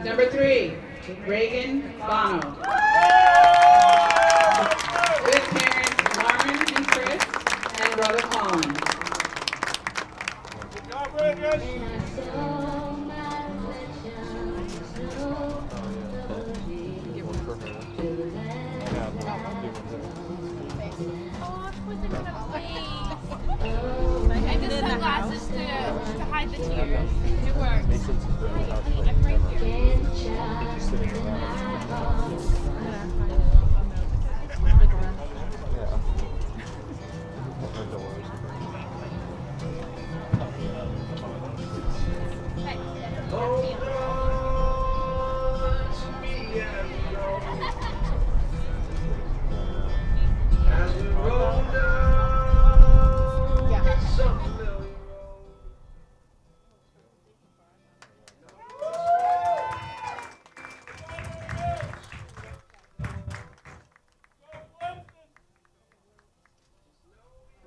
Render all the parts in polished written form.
Number 3, Reagan Bono. With parents Lauren and Chris and brother Colin. Good job, Reagan! I just sunglasses to hide the tears. It works. I'm right here.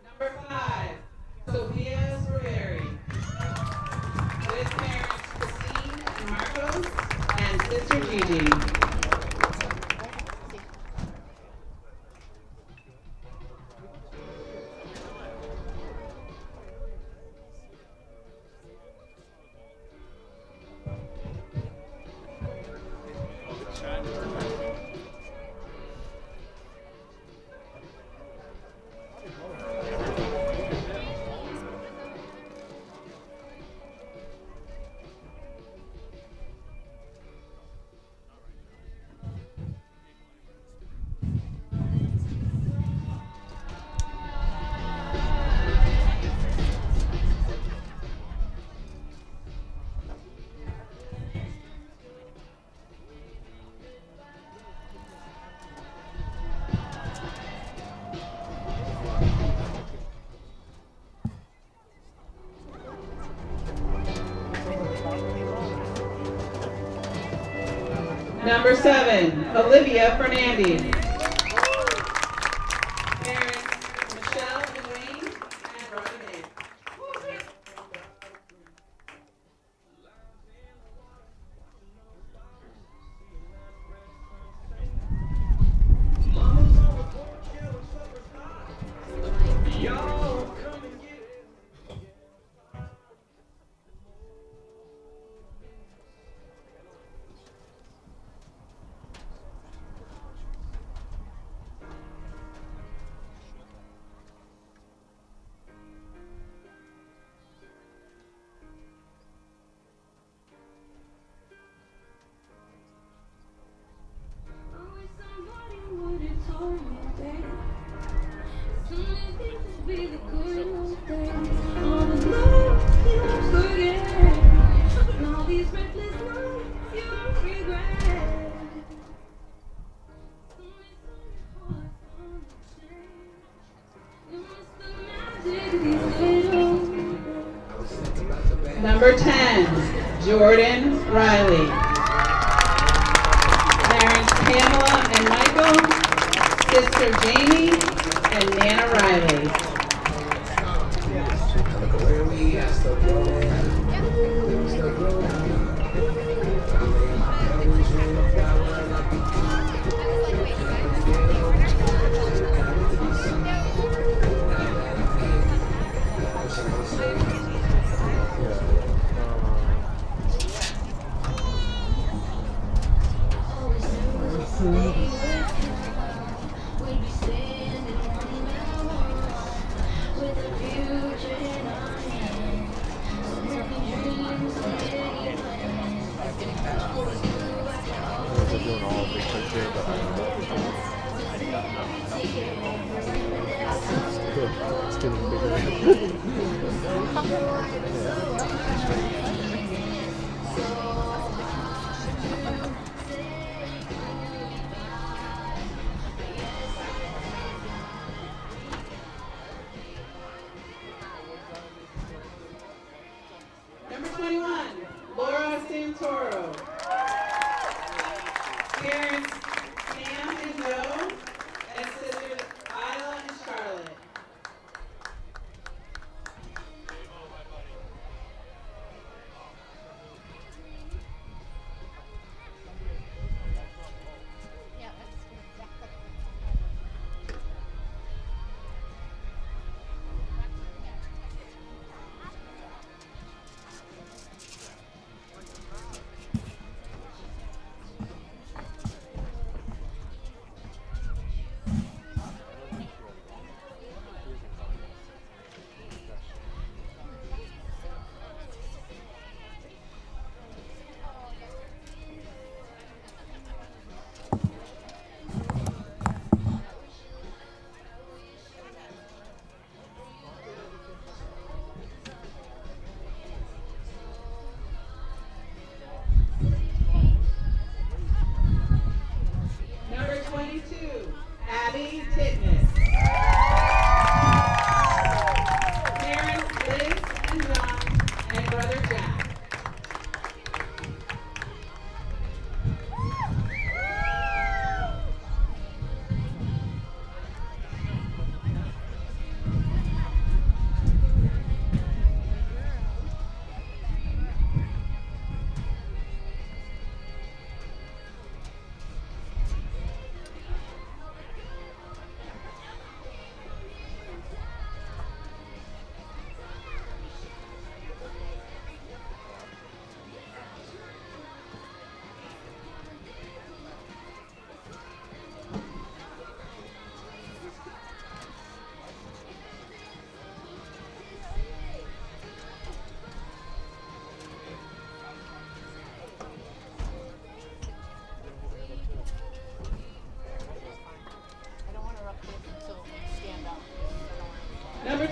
Number 5, Sophia Sperry. With parents Christine and Marcos and sister Gigi. Number 7, Olivia Fernandez. Parents Michelle and Wayne and Robin Nate. Number 10, Jordan Riley. Parents Pamela and Michael, sister Jamie, and Nana Riley. Number 21, Laura Santoro. Parents Pam and Joe, and sisters Isla and Charlotte.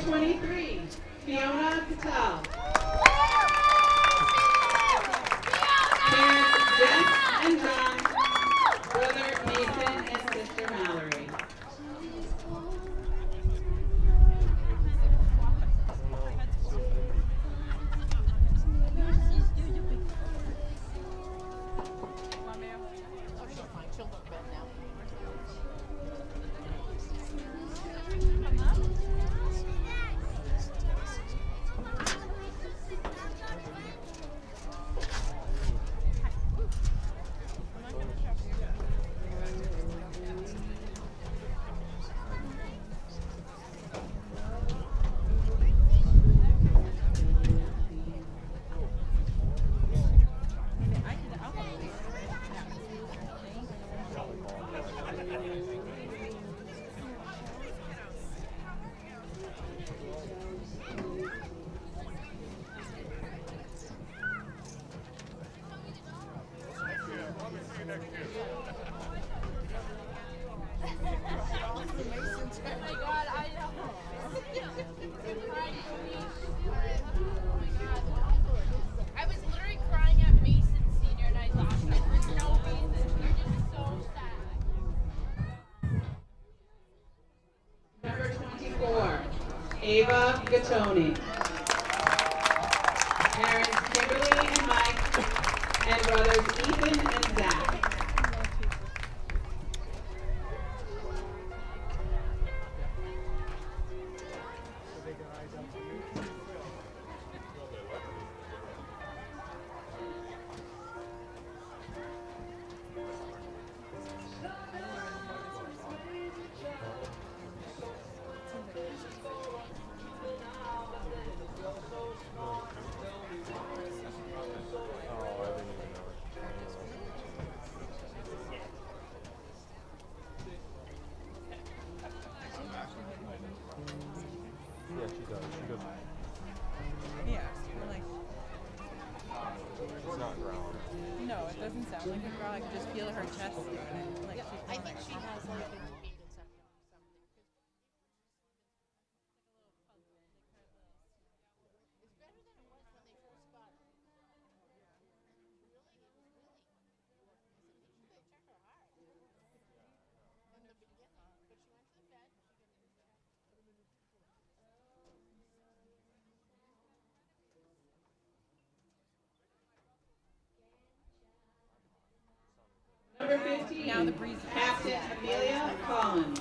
23, Fiona Patel. Parents Jess and John, brother Nathan and sister Mallory. I was literally crying at Mason's senior night last night for no reason. They're just so sad. Number 24, Ava Gattoni. Parents Kimberly and Mike, and brothers Ethan and Zach. Yeah, she does. She goes. Yeah, like, It's not ground. no, it doesn't sound like a growl. I can just feel her chest doing it. Like, I think she has like a debate and something. It's better than it was when they first got her. Really, it was really. I said, they check her hard in the beginning, but she went to the vet. Number 15, now the breeze. Captain Amelia Collins.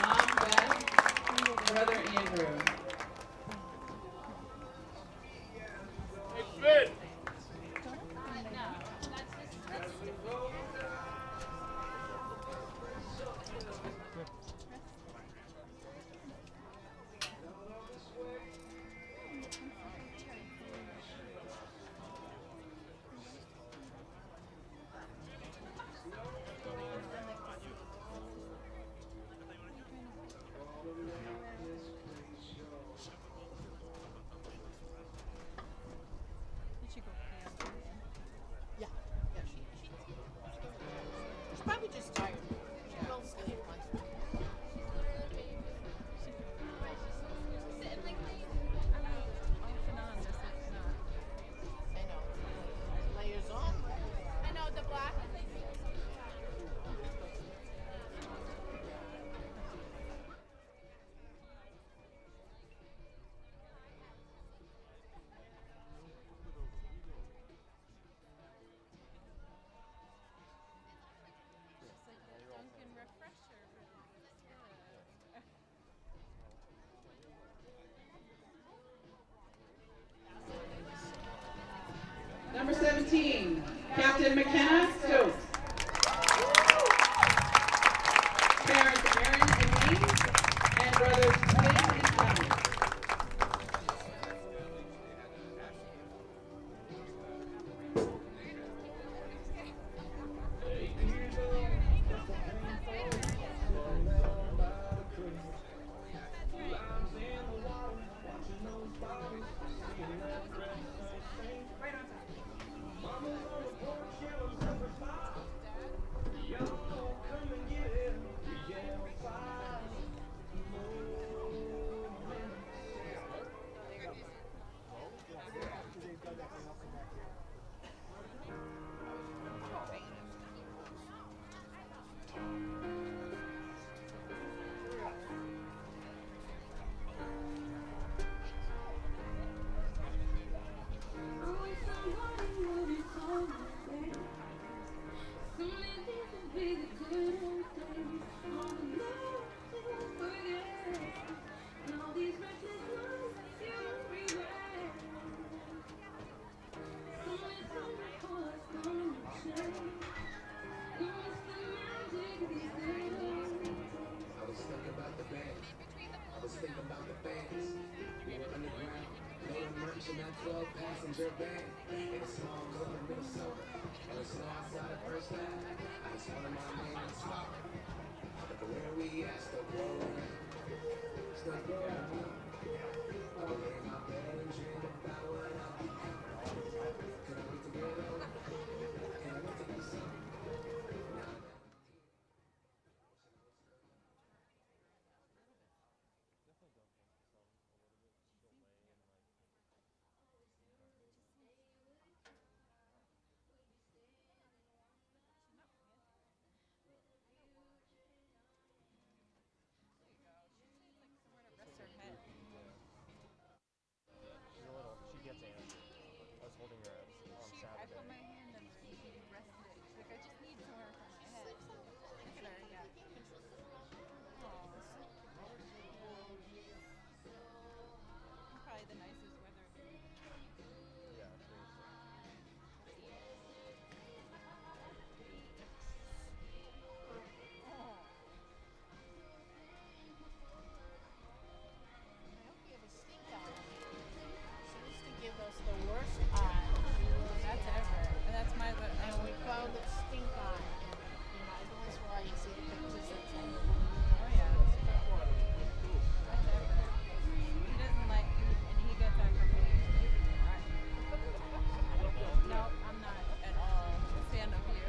Mom Beth, brother Andrew. Yeah, yeah, she's probably just tired. She will sleep once. I know. Layers on. I know the black. Number 17, Captain McKenna Stokes. Parents Aaron and James, and brothers Finn and Thomas. Rest her head. She's a little, she gets angry. I was holding her on I Saturday. put my hand under it and she rested it. She's like, I just need somewhere for my head. Look at her, yeah. Aw. Probably the nicest weather. Yeah, seriously. Oh. I hope you have a stink eye. She used to give us the worst eye. That's ever. And that's my And we called it stink eye. And that's why you see the pictures of him. Oh yeah. That's ever. He doesn't like and he gets that from me. No, I'm not at all a fan of you.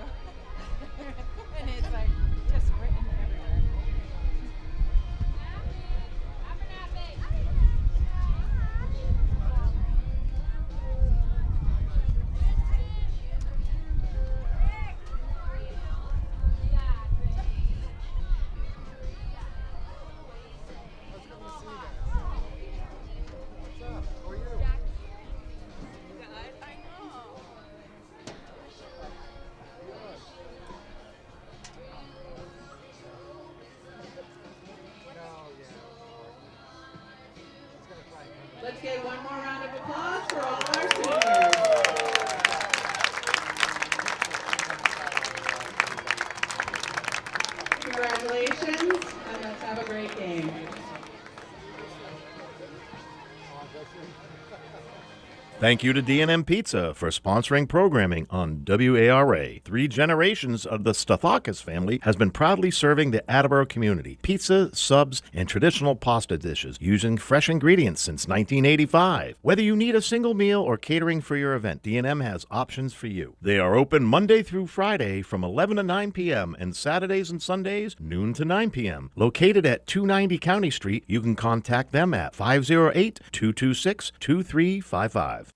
And it's like just written everywhere. I know. Let's get one more round of applause for all our seniors. Congratulations, and let's have a great game. Thank you to D&M Pizza for sponsoring programming on WARA. 3 generations of the Stathakis family has been proudly serving the Attleboro community. Pizza, subs, and traditional pasta dishes using fresh ingredients since 1985. Whether you need a single meal or catering for your event, D&M has options for you. They are open Monday through Friday from 11 to 9 p.m. and Saturdays and Sundays noon to 9 p.m. Located at 290 County Street, you can contact them at 508-226-2355.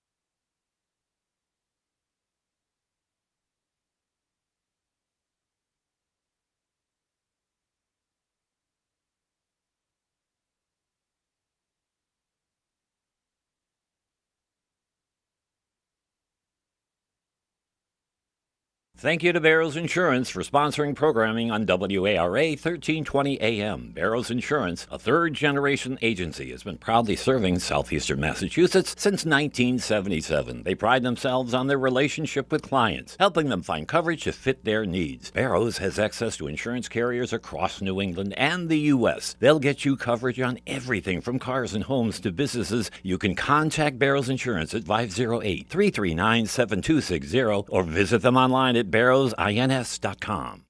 Thank you to Barrows Insurance for sponsoring programming on WARA 1320 AM. Barrows Insurance, a third-generation agency, has been proudly serving southeastern Massachusetts since 1977. They pride themselves on their relationship with clients, helping them find coverage to fit their needs. Barrows has access to insurance carriers across New England and the U.S. They'll get you coverage on everything from cars and homes to businesses. You can contact Barrows Insurance at 508-339-7260 or visit them online at barrowsins.com.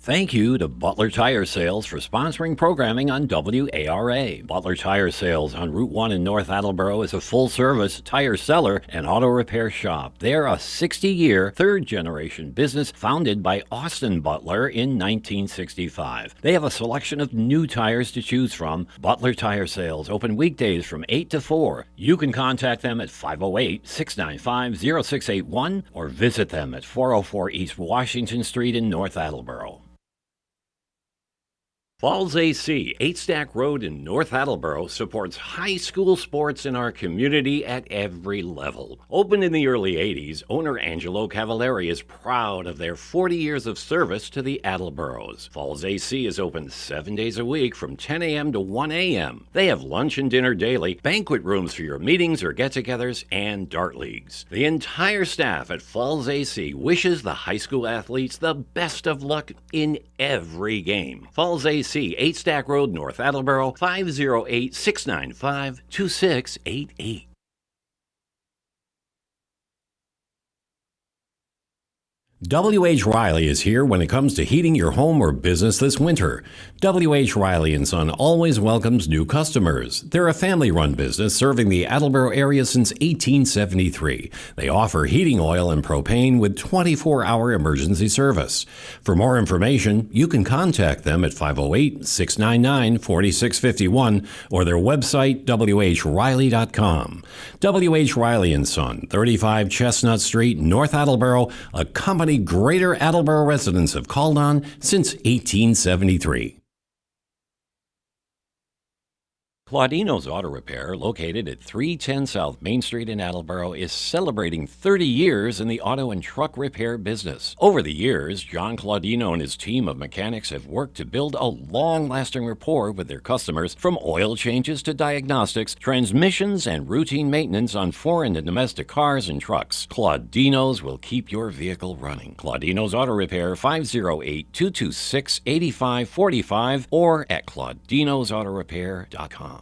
Thank you to Butler Tire Sales for sponsoring programming on WARA. Butler Tire Sales on Route 1 in North Attleboro is a full-service tire seller and auto repair shop. They're a 60-year, third-generation business founded by Austin Butler in 1965. They have a selection of new tires to choose from. Butler Tire Sales open weekdays from 8 to 4. You can contact them at 508-695-0681 or visit them at 404 East Washington Street in North Attleboro. Falls AC, 8 Stack Road in North Attleboro, supports high school sports in our community at every level. Opened in the early 80s, owner Angelo Cavallari is proud of their 40 years of service to the Attleboros. Falls AC is open 7 days a week from 10 a.m. to 1 a.m. They have lunch and dinner daily, banquet rooms for your meetings or get-togethers, and dart leagues. The entire staff at Falls AC wishes the high school athletes the best of luck in every game. Falls AC WAC, 8 Stack Road, North Attleboro, 508-695-2688. W.H. Riley is here when it comes to heating your home or business this winter. W.H. Riley & Son always welcomes new customers. They're a family-run business serving the Attleboro area since 1873. They offer heating oil and propane with 24-hour emergency service. For more information, you can contact them at 508-699-4651 or their website, whriley.com. W.H. Riley & Son, 35 Chestnut Street, North Attleboro, a company Greater Attleboro residents have called on since 1873. Claudino's Auto Repair, located at 310 South Main Street in Attleboro, is celebrating 30 years in the auto and truck repair business. Over the years, John Claudino and his team of mechanics have worked to build a long-lasting rapport with their customers, from oil changes to diagnostics, transmissions, and routine maintenance on foreign and domestic cars and trucks. Claudino's will keep your vehicle running. Claudino's Auto Repair, 508-226-8545 or at claudinosautorepair.com.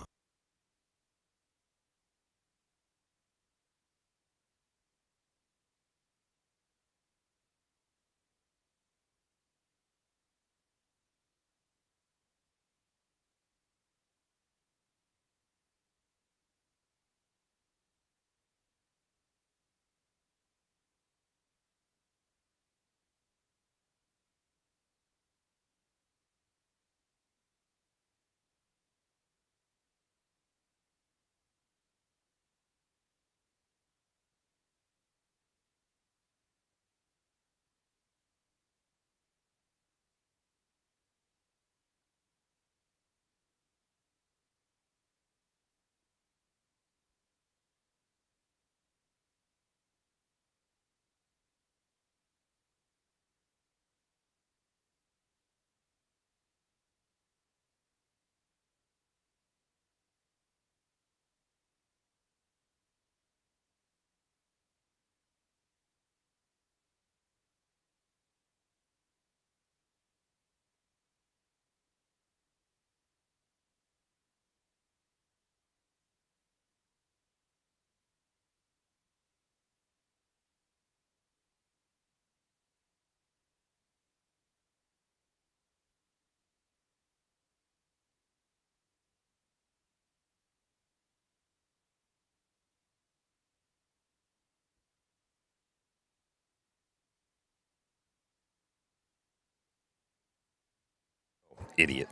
Idiot.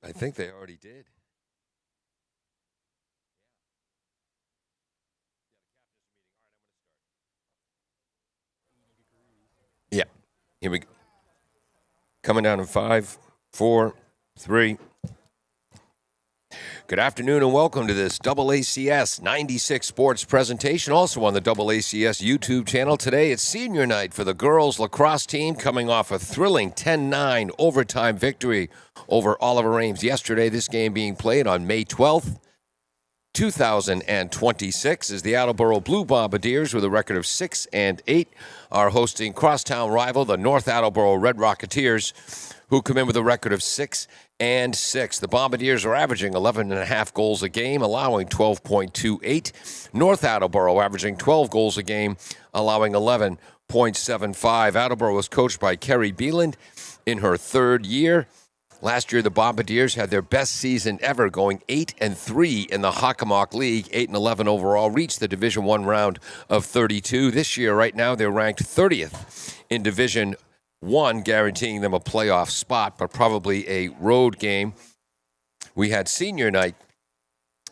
I think they already did. Yeah. Here we go. Coming down in 5, 4, 3. Good afternoon and welcome to this AACS 96 Sports presentation, also on the AACS YouTube channel. Today it's senior night for the girls lacrosse team, coming off a thrilling 10-9 overtime victory over Oliver Ames yesterday. This game being played on May 12th, 2026, as the Attleboro Blue Bombardiers, with a record of 6-8, are hosting crosstown rival, the North Attleboro Red Rocketeers, who come in with a record of 6-6. The Bombardiers are averaging 11.5 goals a game, allowing 12.28. North Attleboro averaging 12 goals a game, allowing 11.75. Attleboro was coached by Kerry Beeland in her third year. Last year, the Bombardiers had their best season ever, going 8-3 in the Hockomock League, 8-11 overall, reached the Division I round of 32. This year, right now, they're ranked 30th in Division I, guaranteeing them a playoff spot, but probably a road game. We had senior night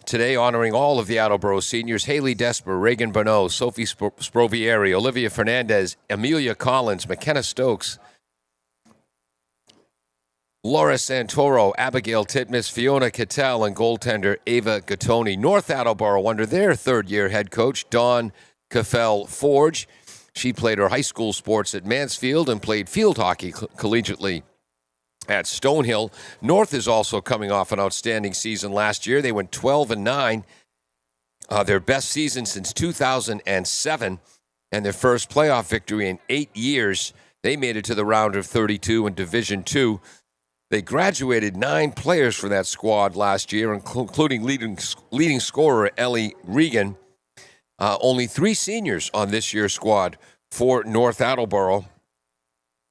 today, honoring all of the Attleboro seniors: Haley Desper, Reagan Bonneau, Sophie Sprovieri, Olivia Fernandez, Amelia Collins, McKenna Stokes, Laura Santoro, Abigail Titmus, Fiona Cattell, and goaltender Ava Gattoni. North Attleboro, under their third-year head coach, Dawn Caffell Forge. She played her high school sports at Mansfield and played field hockey collegiately at Stonehill. North is also coming off an outstanding season last year. They went 12-9, their best season since 2007, and their first playoff victory in 8 years. They made it to the round of 32 in Division II. They graduated 9 players from that squad last year, including leading scorer Ellie Regan. Only 3 seniors on this year's squad for North Attleboro.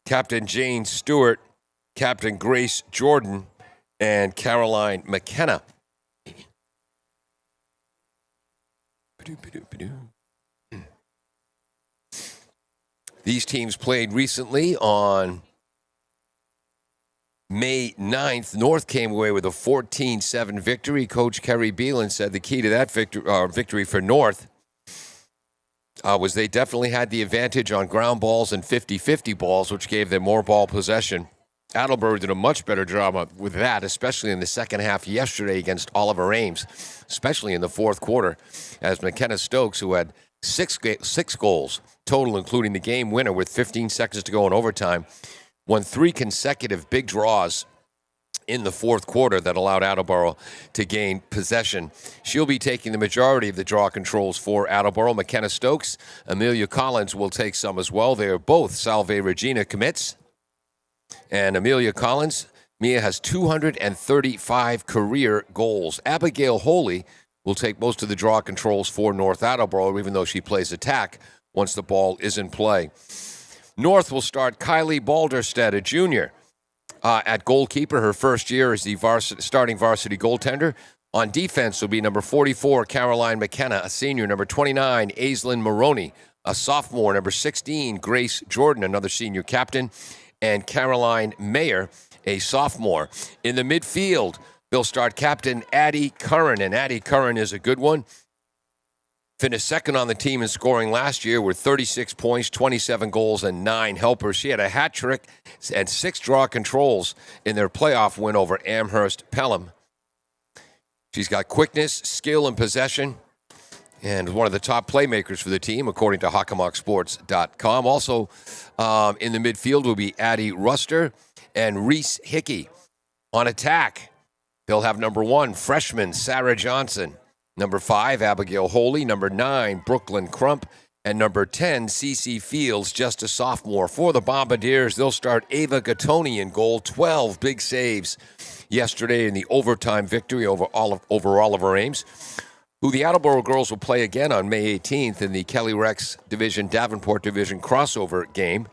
Captain Jane Stewart, Captain Grace Jordan, and Caroline McKenna. These teams played recently on May 9th. North came away with a 14-7 victory. Coach Kerry Beelan said the key to that victory for North was they definitely had the advantage on ground balls and 50-50 balls, which gave them more ball possession. Attleboro did a much better job with that, especially in the second half yesterday against Oliver Ames, especially in the fourth quarter, as McKenna Stokes, who had six goals total, including the game winner with 15 seconds to go in overtime, won 3 consecutive big draws in the fourth quarter that allowed Attleboro to gain possession. She'll be taking the majority of the draw controls for Attleboro. McKenna Stokes, Amelia Collins will take some as well. They are both Salve Regina commits. And Amelia Collins, Mia has 235 career goals. Abigail Holy will take most of the draw controls for North Attleboro, even though she plays attack once the ball is in play. North will start Kylie Balderstedt, a junior, at goalkeeper. Her first year as the starting varsity goaltender. On defense will be number 44, Caroline McKenna, a senior. Number 29, Aislinn Maroney, a sophomore. Number 16, Grace Jordan, another senior captain. And Caroline Mayer, a sophomore. In the midfield, they'll start Captain Addie Curran, and Addie Curran is a good one. Finished second on the team in scoring last year with 36 points, 27 goals, and 9 helpers. She had a hat trick and 6 draw controls in their playoff win over Amherst Pelham. She's got quickness, skill, and possession, and one of the top playmakers for the team, according to HockomockSports.com. Also in the midfield will be Addie Ruster and Reese Hickey. On attack, they'll have number 1, freshman Sarah Johnson. Number 5, Abigail Holy. Number 9, Brooklyn Crump. And number 10, Cece Fields, just a sophomore. For the Bombardiers, they'll start Ava Gattoni in goal. 12 big saves yesterday in the overtime victory over Oliver Ames, who the Attleboro girls will play again on May 18th in the Kelly Rex Division, Davenport Division crossover game.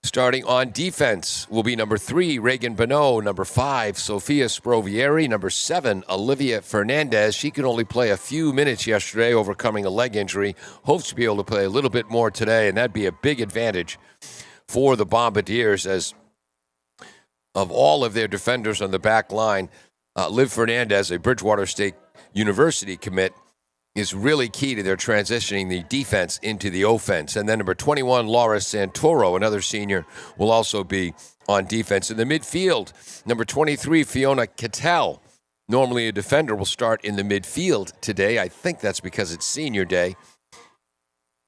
Starting on defense will be number 3, Reagan Bonneau. Number 5, Sophia Sprovieri. Number 7, Olivia Fernandez. She could only play a few minutes yesterday, overcoming a leg injury. Hopes to be able to play a little bit more today, and that'd be a big advantage for the Bombardiers, as of all of their defenders on the back line, Liv Fernandez, a Bridgewater State University commit, is really key to their transitioning the defense into the offense. And then number 21, Laura Santoro, another senior, will also be on defense. In the midfield, number 23, Fiona Cattell, normally a defender, will start in the midfield today. I think that's because it's senior day.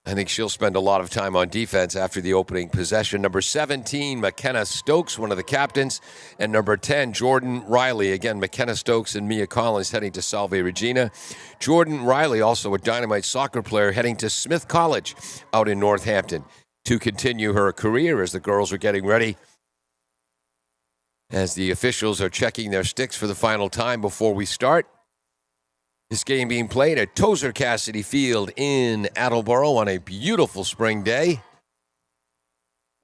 I think she'll spend a lot of time on defense after the opening possession. Number 17, McKenna Stokes, one of the captains. And number 10, Jordan Riley. Again, McKenna Stokes and Mia Collins heading to Salve Regina. Jordan Riley, also a Dynamite soccer player, heading to Smith College out in Northampton to continue her career as the girls are getting ready, as the officials are checking their sticks for the final time before we start. This game being played at Tozer Cassidy Field in Attleboro on a beautiful spring day.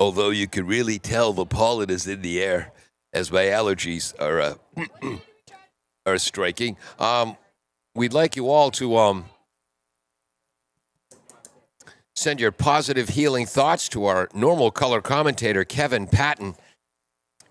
Although you can really tell the pollen is in the air as my allergies are striking. We'd like you all to send your positive healing thoughts to our normal color commentator, Kevin Patton.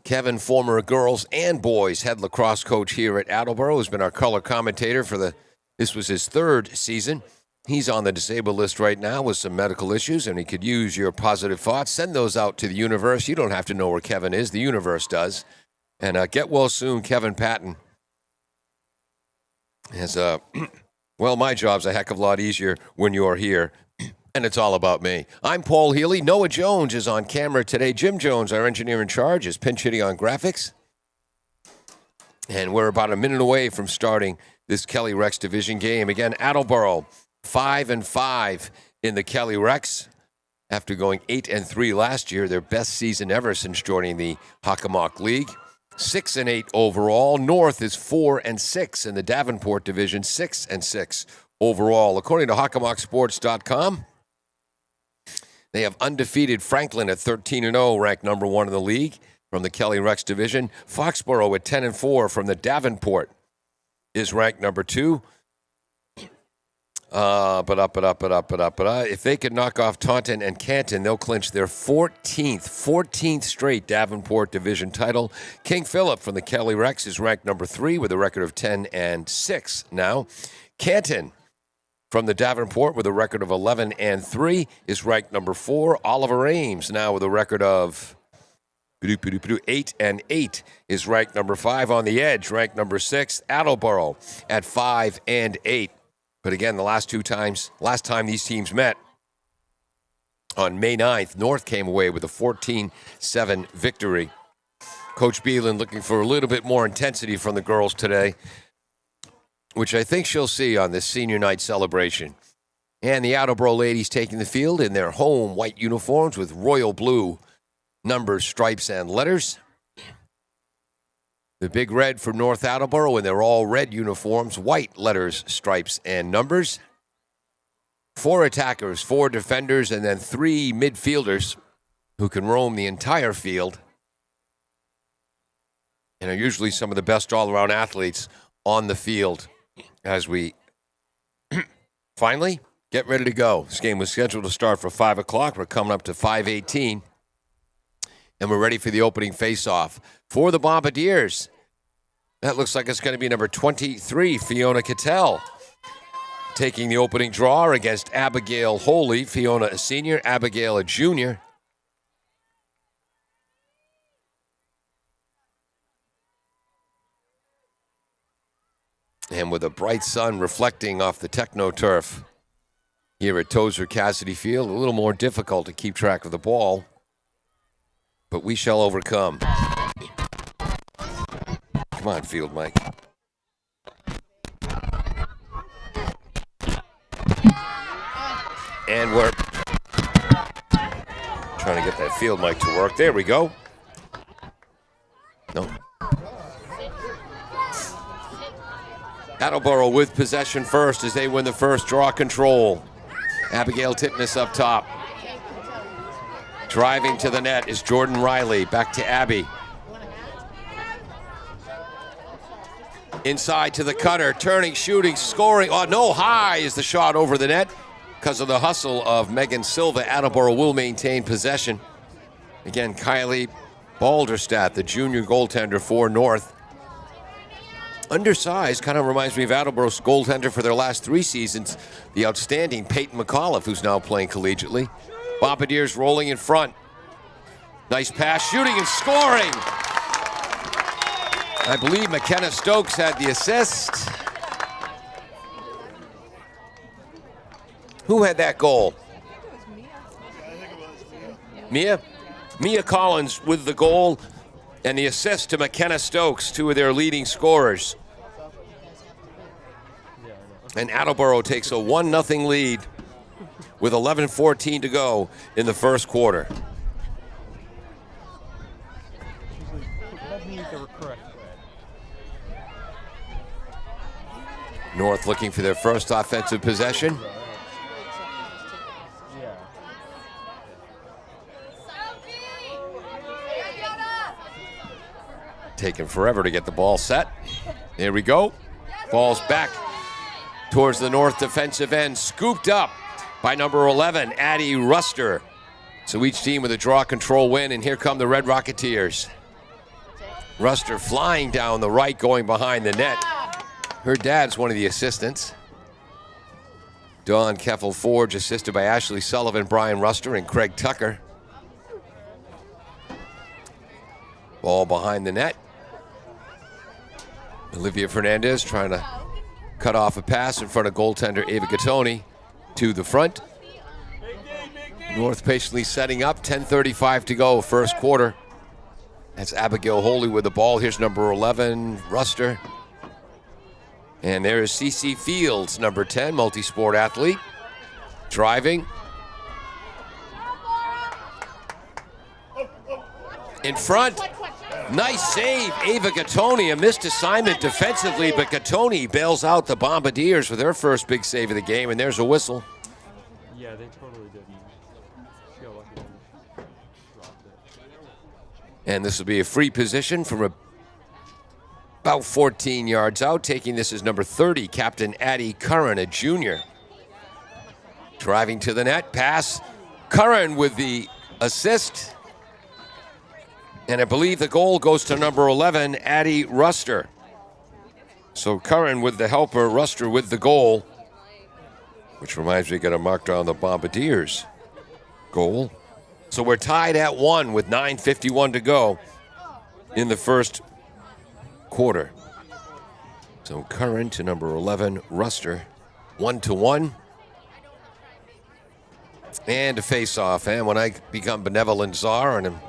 Kevin, former girls and boys head lacrosse coach here at Attleboro, has been our color commentator for this was his 3rd season. He's on the disabled list right now with some medical issues, and he could use your positive thoughts. Send those out to the universe. You don't have to know where Kevin is. The universe does. And get well soon, Kevin Patton. As, well, my job's a heck of a lot easier when you're here, and it's all about me. I'm Paul Healy. Noah Jones is on camera today. Jim Jones, our engineer in charge, is pinch hitting on graphics. And we're about a minute away from starting this Kelly Rex Division game. Again, Attleboro, 5-5 in the Kelly Rex. after going 8-3 last year, their best season ever since joining the Hockomock League. 6-8 overall. North is 4-6 in the Davenport division, 6-6 overall. According to HockomockSports.com, they have undefeated Franklin at 13-0, ranked number 1 in the league from the Kelly Rex division. Foxborough at 10-4 from the Davenport is ranked number 2. If they could knock off Taunton and Canton, they'll clinch their 14th straight Davenport division title. King Philip from the Kelly Rex is ranked number 3 with a record of 10-6 now. Canton from the Davenport with a record of 11-3 is ranked number 4. Oliver Ames now with a record of 8-8 is ranked number 5. On the edge, ranked number 6. Attleboro at 5-8. But again, last time these teams met on May 9th, North came away with a 14-7 victory. Coach Beelan looking for a little bit more intensity from the girls today, which I think she'll see on this senior night celebration. And the Attleboro ladies taking the field in their home white uniforms with royal blue numbers, stripes, and letters. The big red for North Attleboro in their all red uniforms, white letters, stripes, and numbers. 4 attackers, 4 defenders, and then 3 midfielders who can roam the entire field and are usually some of the best all-around athletes on the field as we finally get ready to go. This game was scheduled to start for 5 o'clock. We're coming up to 5:18. And we're ready for the opening face-off. For the Bombardiers, that looks like it's going to be number 23, Fiona Cattell, taking the opening draw against Abigail Holy. Fiona a senior, Abigail a junior. And with a bright sun reflecting off the Techno turf here at Tozer Cassidy Field, a little more difficult to keep track of the ball. But we shall overcome. Come on, Field Mike. And we're trying to get that field mic to work. There we go. No. Attleboro with possession first as they win the first draw control. Abigail Titmus up top. Driving to the net is Jordan Riley. Back to Abby. Inside to the cutter. Turning, shooting, scoring. Oh, no, high is the shot over the net. Because of the hustle of Megan Silva, Attleboro will maintain possession. Again, Kylie Balderstadt, the junior goaltender for North. Undersized, kind of reminds me of Attleboro's goaltender for their last 3 seasons, the outstanding Peyton McAuliffe, who's now playing collegiately. Bombardiers rolling in front. Nice pass, shooting and scoring. I believe McKenna Stokes had the assist. Who had that goal? Mia? Mia Collins with the goal and the assist to McKenna Stokes, 2 of their leading scorers. And Attleboro takes a 1-0 lead with 11:14 to go in the first quarter. North looking for their first offensive possession. Taking forever to get the ball set. There we go. Ball's back towards the North defensive end. Scooped up by number 11, Addie Ruster. So each team with a draw control win, and here come the Red Rocketeers. Ruster flying down the right, going behind the net. Her dad's one of the assistants. Dawn Keffel-Forge, assisted by Ashley Sullivan, Brian Ruster, and Craig Tucker. Ball behind the net. Olivia Fernandez trying to cut off a pass in front of goaltender Ava Gattoni to the front. North patiently setting up, 10:35 to go, first quarter. That's Abigail Holy with the ball. Here's number 11, Ruster. And there is CC Fields, number 10, multi-sport athlete. Driving. In front. Nice save, Ava Gattoni. A missed assignment defensively, but Gattoni bails out the Bombardiers with her first big save of the game, and there's a whistle. Yeah, they totally did. She got lucky when she dropped it. And this will be a free position from about 14 yards out. Taking this is number 30, Captain Addie Curran, a junior. Driving to the net, pass. Curran with the assist. And I believe the goal goes to number 11, Addie Ruster. So Curran with the helper, Ruster with the goal. Which reminds me, got to mark down the Bombardiers goal. So we're tied at 1 with 9:51 to go in the first quarter. So Curran to number 11, Ruster, 1-1. And a face-off. And when I become benevolent czar and I'm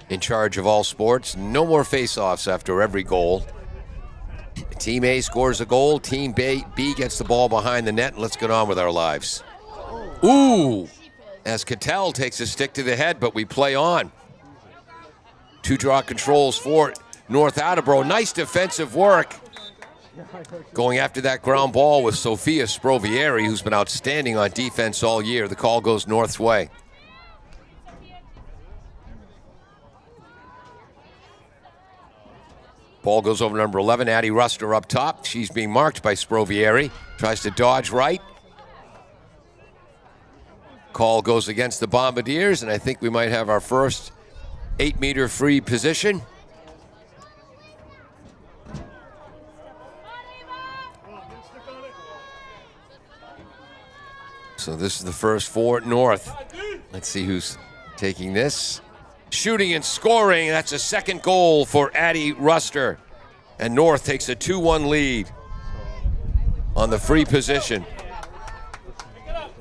in charge of all sports, no more face-offs after every goal. Team A scores a goal. Team B gets the ball behind the net, and let's get on with our lives. Ooh! As Cattell takes a stick to the head, but we play on. 2 draw controls for North Attleboro. Nice defensive work. Going after that ground ball with Sophia Sprovieri, who's been outstanding on defense all year. The call goes North's way. Ball goes over number 11, Addie Ruster up top. She's being marked by Sprovieri. Tries to dodge right. Call goes against the Bombardiers, and I think we might have our first 8-meter free position. So this is the first for North. Let's see who's taking this. Shooting and scoring, that's a second goal for Addie Ruster. And North takes a 2-1 lead on the free position.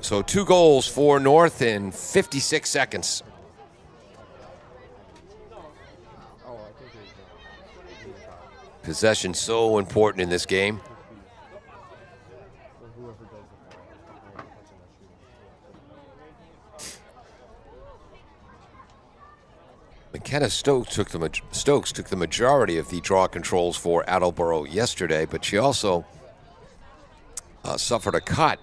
So 2 goals for North in 56 seconds. Possession so important in this game. McKenna Stokes took the majority of the draw controls for Attleboro yesterday, but she also suffered a cut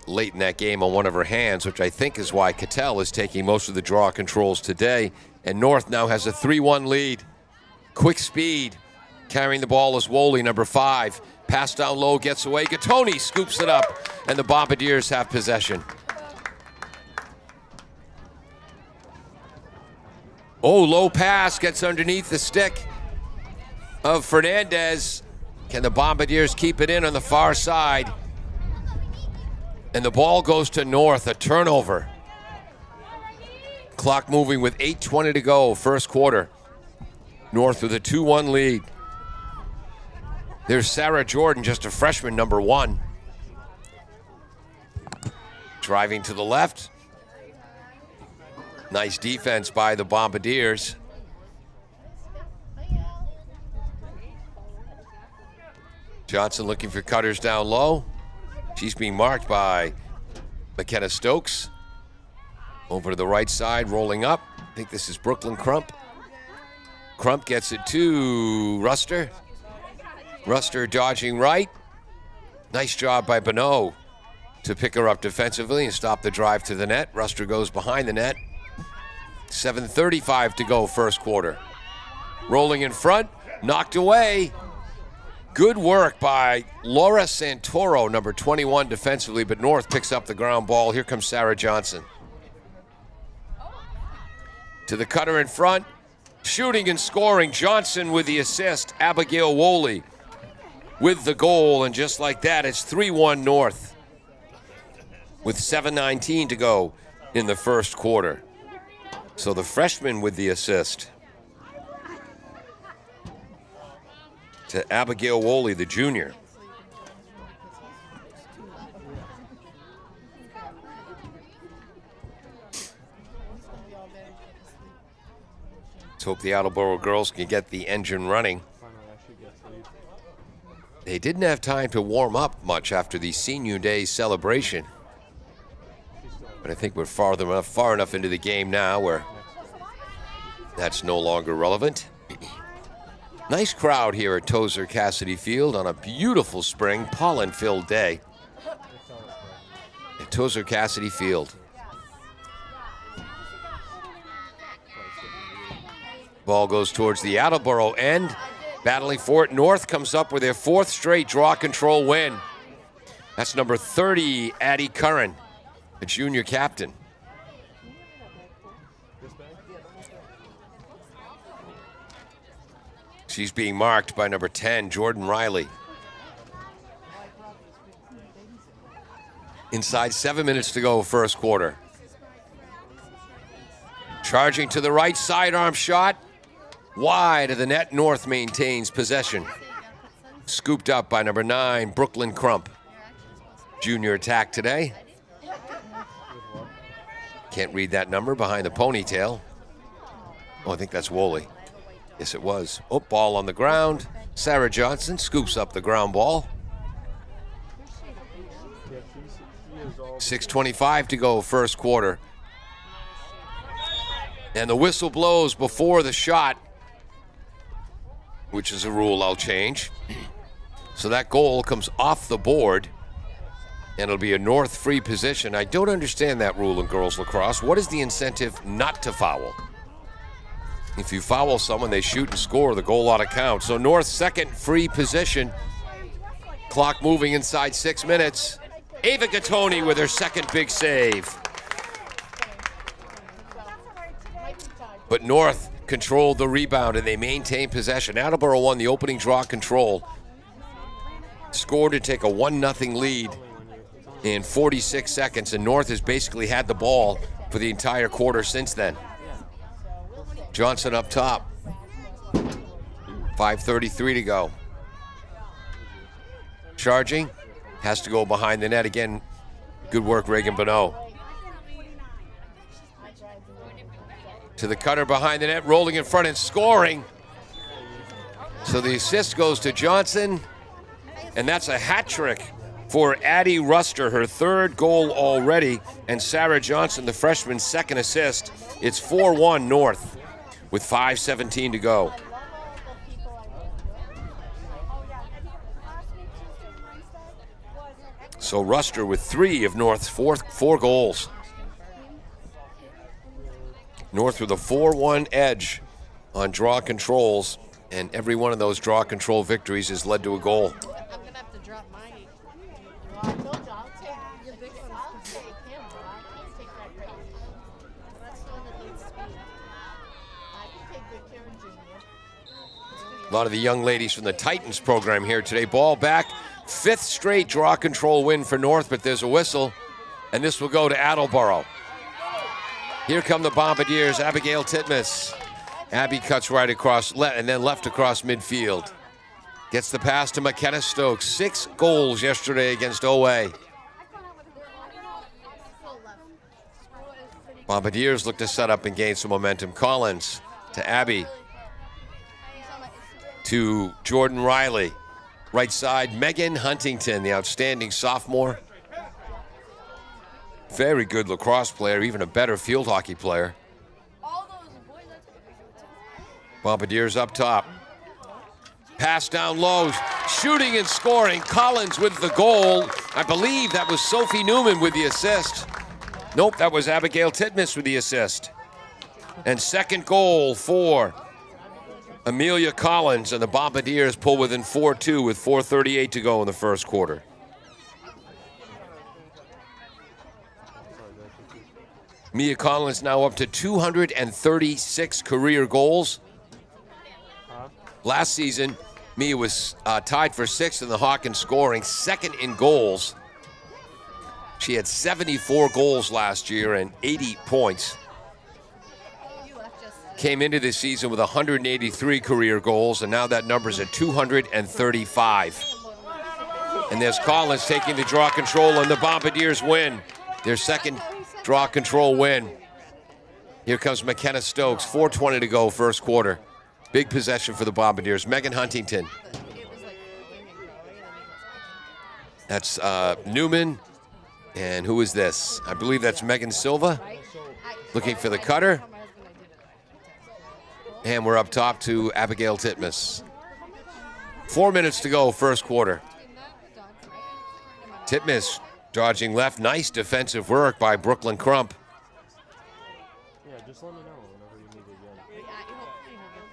late in that game on one of her hands, which I think is why Cattell is taking most of the draw controls today. And North now has a 3-1 lead. Quick speed. Carrying the ball is Woolley, number 5. Pass down low, gets away. Gattoni scoops it up, and the Bombardiers have possession. Oh, low pass gets underneath the stick of Fernandez. Can the Bombardiers keep it in on the far side? And the ball goes to North, a turnover. Clock moving with 8:20 to go, first quarter. North with a 2-1 lead. There's Sarah Jordan, just a freshman, number 1. Driving to the left. Nice defense by the Bombardiers. Johnson looking for cutters down low. She's being marked by McKenna Stokes. Over to the right side, rolling up. I think this is Brooklyn Crump. Crump gets it to Ruster. Ruster dodging right. Nice job by Bonneau to pick her up defensively and stop the drive to the net. Ruster goes behind the net. 7:35 to go, first quarter. Rolling in front, knocked away. Good work by Laura Santoro, number 21 defensively, but North picks up the ground ball. Here comes Sarah Johnson. To the cutter in front, shooting and scoring. Johnson with the assist. Abigail Woolley with the goal, and just like that, it's 3-1 North with 7:19 to go in the first quarter. So the freshman with the assist to Abigail Woolley, the junior. Let's hope the Attleboro girls can get the engine running. They didn't have time to warm up much after the Senior Day celebration. But I think we're far enough into the game now where That's no longer relevant. Nice crowd here at Tozer Cassidy Field on a beautiful spring, pollen-filled day at Tozer Cassidy Field. Ball goes towards the Attleboro end. Battling for it, North comes up with their 4th straight draw control win. That's number 30, Addie Curran, a junior captain. She's being marked by number 10, Jordan Riley. Inside 7 minutes to go, first quarter. Charging to the right, sidearm shot. Wide of the net, North maintains possession. Scooped up by number 9, Brooklyn Crump. Junior attack today. Can't read that number behind the ponytail. Oh, I think that's Woolley. Yes, it was. Oh, ball on the ground. Sarah Johnson scoops up the ground ball. 6:25 to go, first quarter. And the whistle blows before the shot, which is a rule I'll change. So that goal comes off the board, and it'll be a North free position. I don't understand that rule in girls lacrosse. What is the incentive not to foul? If you foul someone, they shoot and score, the goal ought to count. So North's second free position. Clock moving inside 6 minutes. Ava Gattoni with her second big save. But North controlled the rebound and they maintained possession. Attleboro won the opening draw control. Scored to take a 1-0 lead in 46 seconds, and North has basically had the ball for the entire quarter since then. Johnson up top. 5:33 to go. Charging. Has to go behind the net again. Good work, Reagan Bonneau. To the cutter behind the net, rolling in front and scoring. So the assist goes to Johnson, and that's a hat trick for Addie Ruster, her 3rd goal already, and Sarah Johnson, the freshman's 2nd assist. It's 4-1 North with 5:17 to go. So Ruster with 3 of North's 4 goals. North with a 4-1 edge on draw controls, and every one of those draw control victories has led to a goal. I'm gonna have to drop mine. Well, I told you, I'll take your big one. I'll take him, but I can't take that great. That's the one that needs speed. I can take good care of Junior. A lot of the young ladies from the Titans program here today. Ball back. 5th straight draw control win for North, but there's a whistle, and this will go to Attleboro. Here come the Bombardiers, Abigail Titmus. Abby cuts right across and then left across midfield. Gets the pass to McKenna Stokes. 6 goals yesterday against OA. Bombardiers look to set up and gain some momentum. Collins to Abby. To Jordan Riley. Right side, Megan Huntington, the outstanding sophomore. Very good lacrosse player, even a better field hockey player. Bombardiers up top. Pass down low, shooting and scoring. Collins with the goal. I believe that was Sophie Newman with the assist. Nope, that was Abigail Titmus with the assist. And second goal for Amelia Collins, and the Bombardiers pull within 4-2 with 4:38 to go in the first quarter. Mia Collins now up to 236 career goals. Last season, Mia was tied for 6th in the Hawkins scoring, 2nd in goals. She had 74 goals last year and 80 points. Came into this season with 183 career goals, and now that number's at 235. And there's Collins taking the draw control, and the Bombardiers win their 2nd draw control win. Here comes McKenna Stokes, 4:20 to go, first quarter. Big possession for the Bombardiers. Megan Huntington. That's Newman. And who is this? I believe that's Megan Silva. Looking for the cutter. And we're up top to Abigail Titmus. 4 minutes to go, first quarter. Titmus dodging left. Nice defensive work by Brooklyn Crump. Yeah, just let me know whenever you need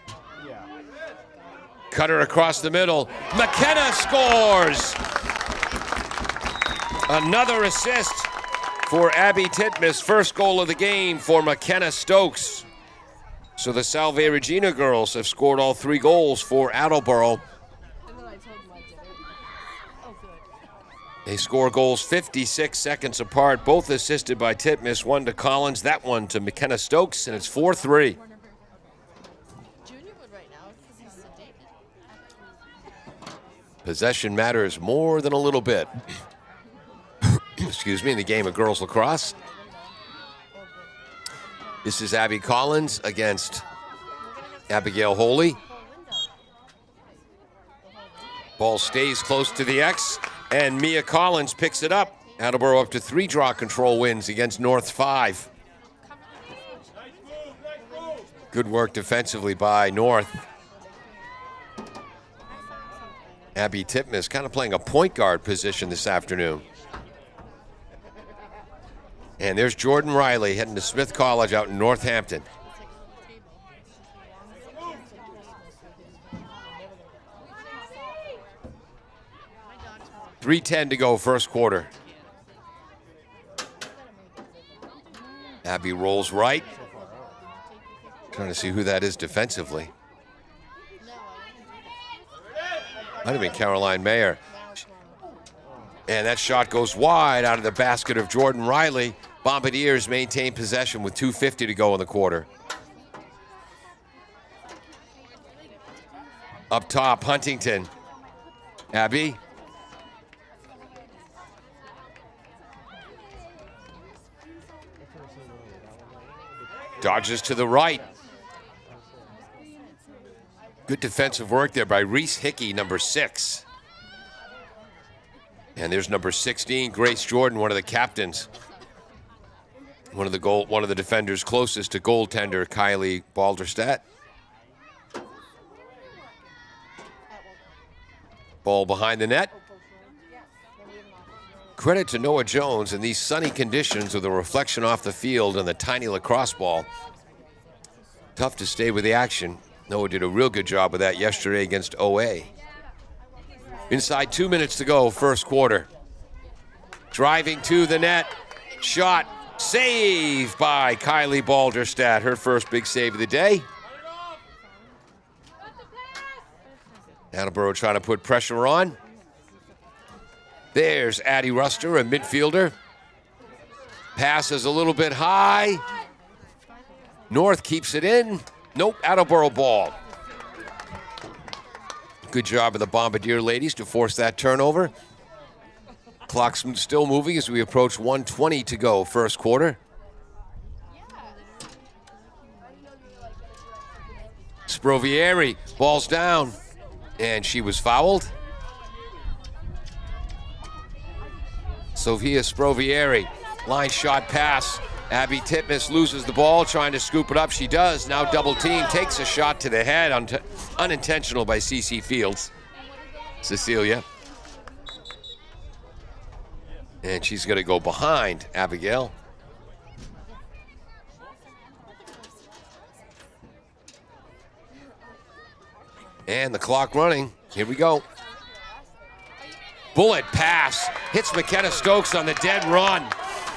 it again. Yeah. Cutter across the middle. McKenna scores! Another assist for Abby Titmus. First goal of the game for McKenna Stokes. So the Salve Regina girls have scored all 3 goals for Attleboro. They score goals 56 seconds apart, both assisted by Titmus. One to Collins, that one to McKenna Stokes, and it's 4-3. Possession matters more than a little bit. Excuse me, in the game of girls lacrosse. This is Abby Collins against Abigail Holy. Ball stays close to the X, and Mia Collins picks it up. Attleboro up to 3 draw control wins against North 5. Good work defensively by North. Abby Titmus kind of playing a point guard position this afternoon. And there's Jordan Riley heading to Smith College out in Northampton. .310 to go, first quarter. Abby rolls right. Trying to see who that is defensively. Might have been Caroline Mayer. And that shot goes wide out of the basket of Jordan Riley. Bombardiers maintain possession with 2:50 to go in the quarter. Up top, Huntington. Abby. Dodges to the right. Good defensive work there by Reese Hickey, number 6. And there's number 16, Grace Jordan, one of the captains. One of the defenders closest to goaltender Kylie Balderstadt. Ball behind the net. Credit to Noah Jones in these sunny conditions with a reflection off the field and the tiny lacrosse ball. Tough to stay with the action. Noah did a real good job of that yesterday against OA. Inside 2 minutes to go, first quarter. Driving to the net. Shot. Saved by Kylie Balderstadt. Her first big save of the day. Attleboro trying to put pressure on. There's Addie Ruster, a midfielder. Pass is a little bit high. North keeps it in. Nope, Attleboro ball. Good job of the Bombardier ladies to force that turnover. Clock's still moving as we approach 1:20 to go, first quarter. Sprovieri, ball's down, and she was fouled. Sofia Sprovieri, line shot pass. Abby Titmus loses the ball, trying to scoop it up. She does. Now double team, takes a shot to the head, unintentional by CC Fields. Cecilia. And she's going to go behind Abigail. And the clock running. Here we go. Bullet pass. Hits McKenna Stokes on the dead run.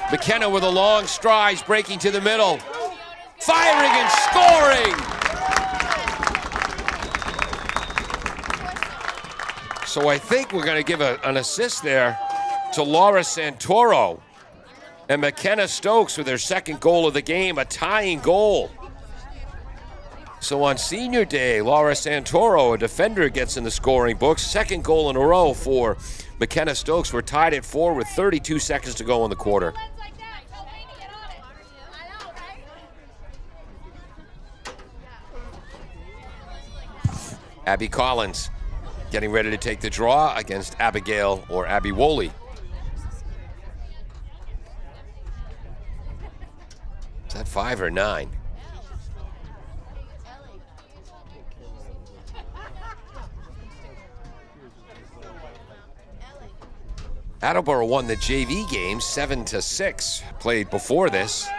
McKenna with a long stride, breaking to the middle. Firing and scoring! So I think we're going to give an assist there to Laura Santoro. And McKenna Stokes with their second goal of the game, a tying goal. So on senior day, Laura Santoro, a defender, gets in the scoring books. Second goal in a row for McKenna Stokes. We're tied at 4 with 32 seconds to go in the quarter. Abby Collins getting ready to take the draw against Abigail or Abby Woolley. Is that 5 or 9? Attleboro won the JV game 7-6. Played before this.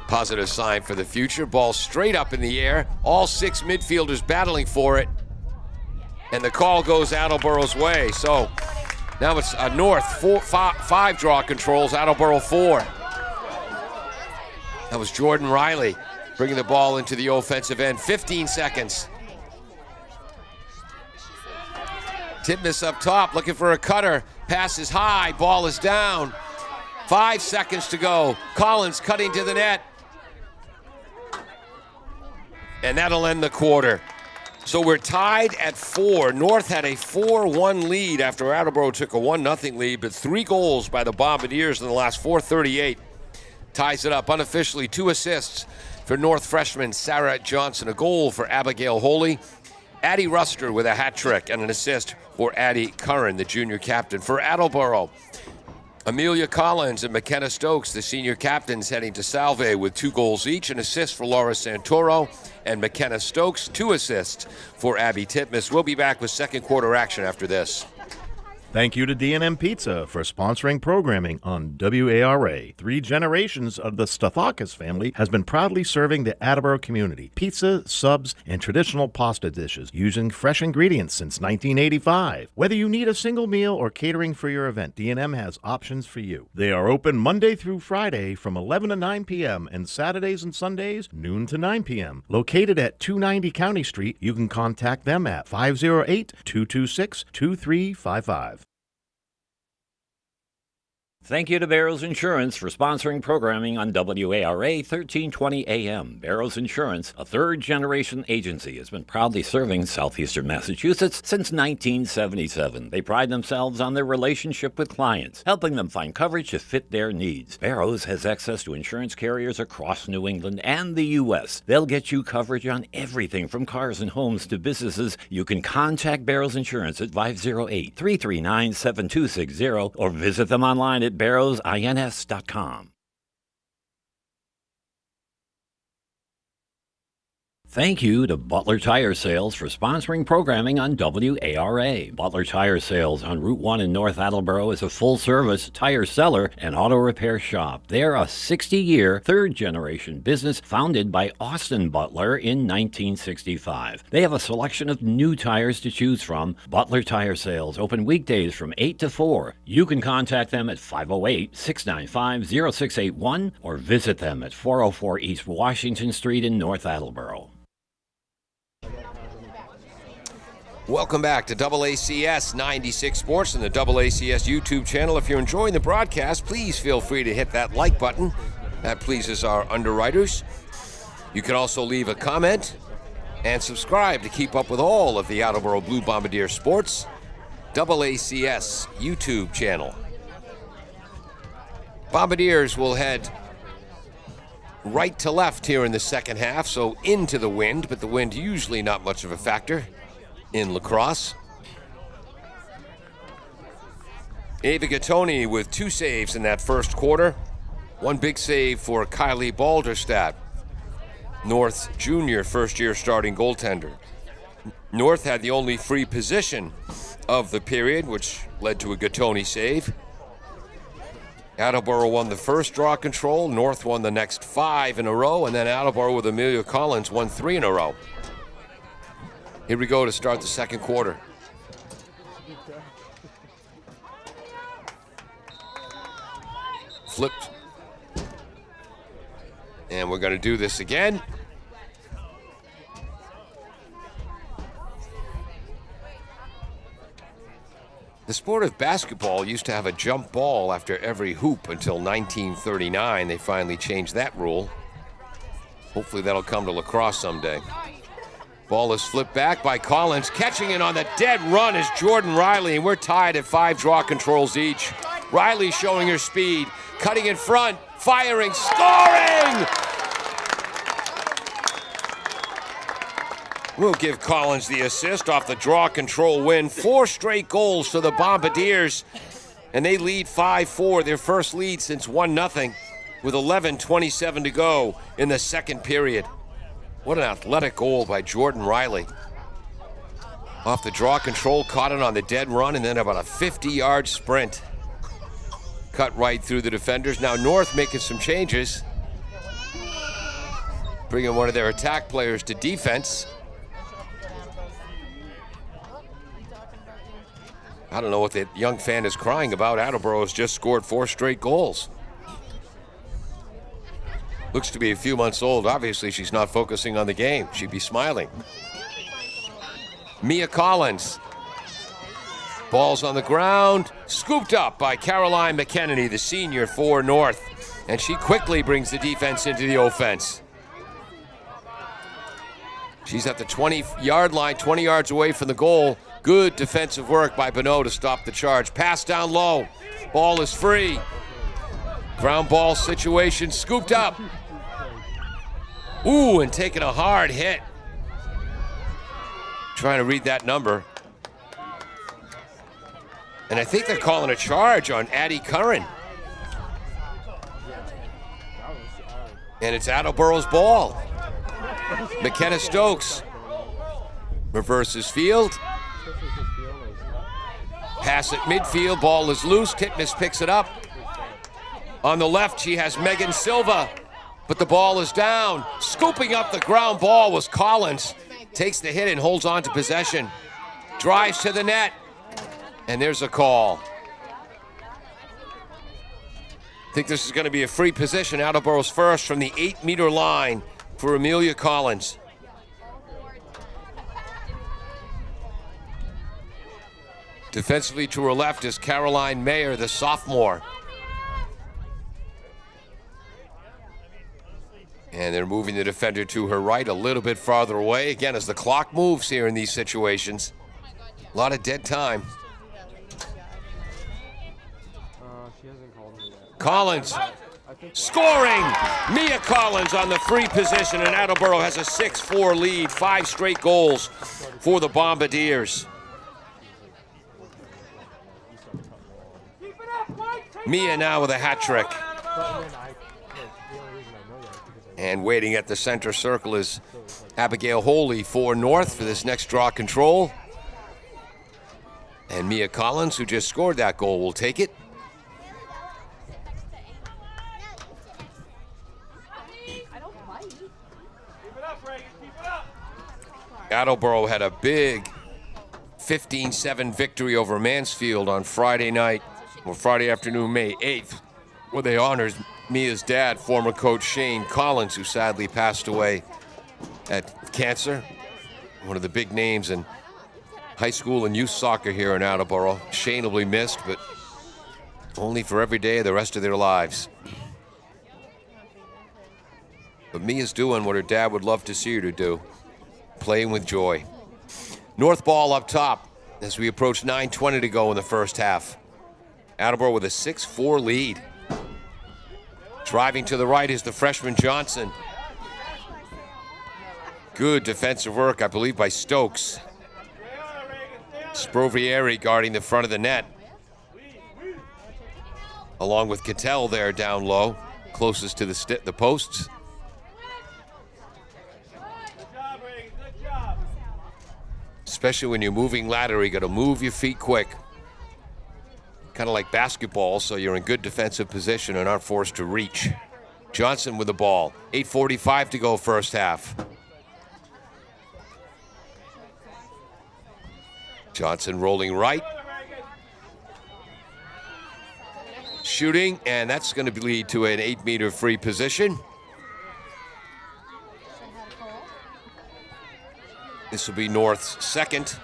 Positive sign for the future. Ball straight up in the air. All 6 midfielders battling for it. And the call goes Attleboro's way. So now it's North 5 draw controls, Attleboro 4. That was Jordan Riley bringing the ball into the offensive end. 15 seconds. Titmus up top, looking for a cutter. Pass is high, ball is down. 5 seconds to go. Collins cutting to the net. And that'll end the quarter. So we're tied at 4. North had a 4-1 lead after Attleboro took a 1-0 lead, but 3 goals by the Bombardiers in the last 4:38 ties it up. Unofficially, 2 assists for North freshman Sarah Johnson, a goal for Abigail Holy. Addie Ruster with a hat trick and an assist for Addie Curran, the junior captain. For Attleboro, Amelia Collins and McKenna Stokes, the senior captains, heading to Salve with 2 goals each. An assist for Laura Santoro and McKenna Stokes. 2 assists for Abby Titmus. We'll be back with second quarter action after this. Thank you to D&M Pizza for sponsoring programming on WARA. 3 generations of the Stathakis family has been proudly serving the Attleboro community. Pizza, subs, and traditional pasta dishes using fresh ingredients since 1985. Whether you need a single meal or catering for your event, D&M has options for you. They are open Monday through Friday from 11 to 9 p.m. and Saturdays and Sundays, noon to 9 p.m. Located at 290 County Street, you can contact them at 508-226-2355. Thank you to Barrows Insurance for sponsoring programming on WARA 1320 AM. Barrows Insurance, a third-generation agency, has been proudly serving southeastern Massachusetts since 1977. They pride themselves on their relationship with clients, helping them find coverage to fit their needs. Barrows has access to insurance carriers across New England and the U.S. They'll get you coverage on everything from cars and homes to businesses. You can contact Barrows Insurance at 508-339-7260 or visit them online at barrowsins.com. Thank you to Butler Tire Sales for sponsoring programming on WARA. Butler Tire Sales on Route 1 in North Attleboro is a full-service tire seller and auto repair shop. They're a 60-year, third-generation business founded by Austin Butler in 1965. They have a selection of new tires to choose from. Butler Tire Sales open weekdays from 8 to 4. You can contact them at 508-695-0681 or visit them at 404 East Washington Street in North Attleboro. Welcome back to AACS 96 Sports and the AACS YouTube channel. If you're enjoying the broadcast, please feel free to hit that like button. That pleases our underwriters. You can also leave a comment and subscribe to keep up with all of the Attleboro Blue Bombardier sports. AACS YouTube channel. Bombardiers will head right to left here in the second half, so into the wind, but the wind usually not much of a factor in lacrosse. Ava Gattoni with 2 saves in that first quarter. 1 big save for Kylie Balderstadt, North's junior first-year starting goaltender. North had the only free position of the period, which led to a Gattoni save. Attleboro won the first draw control. North won the next 5 in a row, and then Attleboro with Amelia Collins won 3 in a row. Here we go to start the second quarter. Flipped. And we're going to do this again. The sport of basketball used to have a jump ball after every hoop until 1939. They finally changed that rule. Hopefully that'll come to lacrosse someday. Ball is flipped back by Collins. Catching it on the dead run is Jordan Riley, and we're tied at 5 draw controls each. Riley showing her speed, cutting in front, firing, scoring! We'll give Collins the assist off the draw control win. 4 straight goals for the Bombardiers, and they lead 5-4, their first lead since 1-0, with 11:27 to go in the second period. What an athletic goal by Jordan Riley. Off the draw control, caught it on the dead run, and then about a 50-yard sprint. Cut right through the defenders. Now North making some changes. Bringing one of their attack players to defense. I don't know what that young fan is crying about. Attleboro has just scored 4 straight goals. Looks to be a few months old. Obviously, she's not focusing on the game. She'd be smiling. Mia Collins. Ball's on the ground. Scooped up by Caroline McKennedy, the senior for North. And she quickly brings the defense into the offense. She's at the 20-yard line, 20 yards away from the goal. Good defensive work by Bonneau to stop the charge. Pass down low. Ball is free. Ground ball situation, scooped up. Ooh, and taking a hard hit. Trying to read that number. And I think they're calling a charge on Addie Curran. And it's Attleboro's ball. McKenna Stokes reverses field. Pass at midfield, ball is loose. Titmus picks it up. On the left, she has Megan Silva, but the ball is down. Scooping up the ground ball was Collins. Takes the hit and holds on to possession. Drives to the net, and there's a call. I think this is going to be a free position. Attleboro's first from the 8-meter line for Amelia Collins. Defensively to her left is Caroline Mayer, the sophomore. And they're moving the defender to her right a little bit farther away. Again, as the clock moves here in these situations. A lot of dead time. She hasn't called me yet. Collins scoring! Mia Collins on the free position, and Attleboro has a 6-4 lead. 5 straight goals for the Bombardiers. Mia now with a hat trick. And waiting at the center circle is Abigail Holy for North for this next draw control. And Mia Collins, who just scored that goal, will take it. Attleboro had a big 15-7 victory over Mansfield on Friday night, or Friday afternoon, May 8th, where they honored Mia's dad, former coach Shane Collins, who sadly passed away at cancer. One of the big names in high school and youth soccer here in Attleboro. Shane will be missed, but only for every day of the rest of their lives. But Mia's doing what her dad would love to see her to do, playing with joy. North ball up top as we approach 9:20 to go in the first half. Attleboro with a 6-4 lead. Driving to the right is the freshman Johnson. Good defensive work, I believe, by Stokes. Sprovieri guarding the front of the net. Along with Cattell there down low, closest to the posts. Especially when you're moving lateral, you got to move your feet quick. Kind of like basketball, so you're in good defensive position and aren't forced to reach. Johnson with the ball. 8:45 to go first half. Johnson rolling right. Shooting, and that's going to lead to an 8-meter free position. This will be North's second.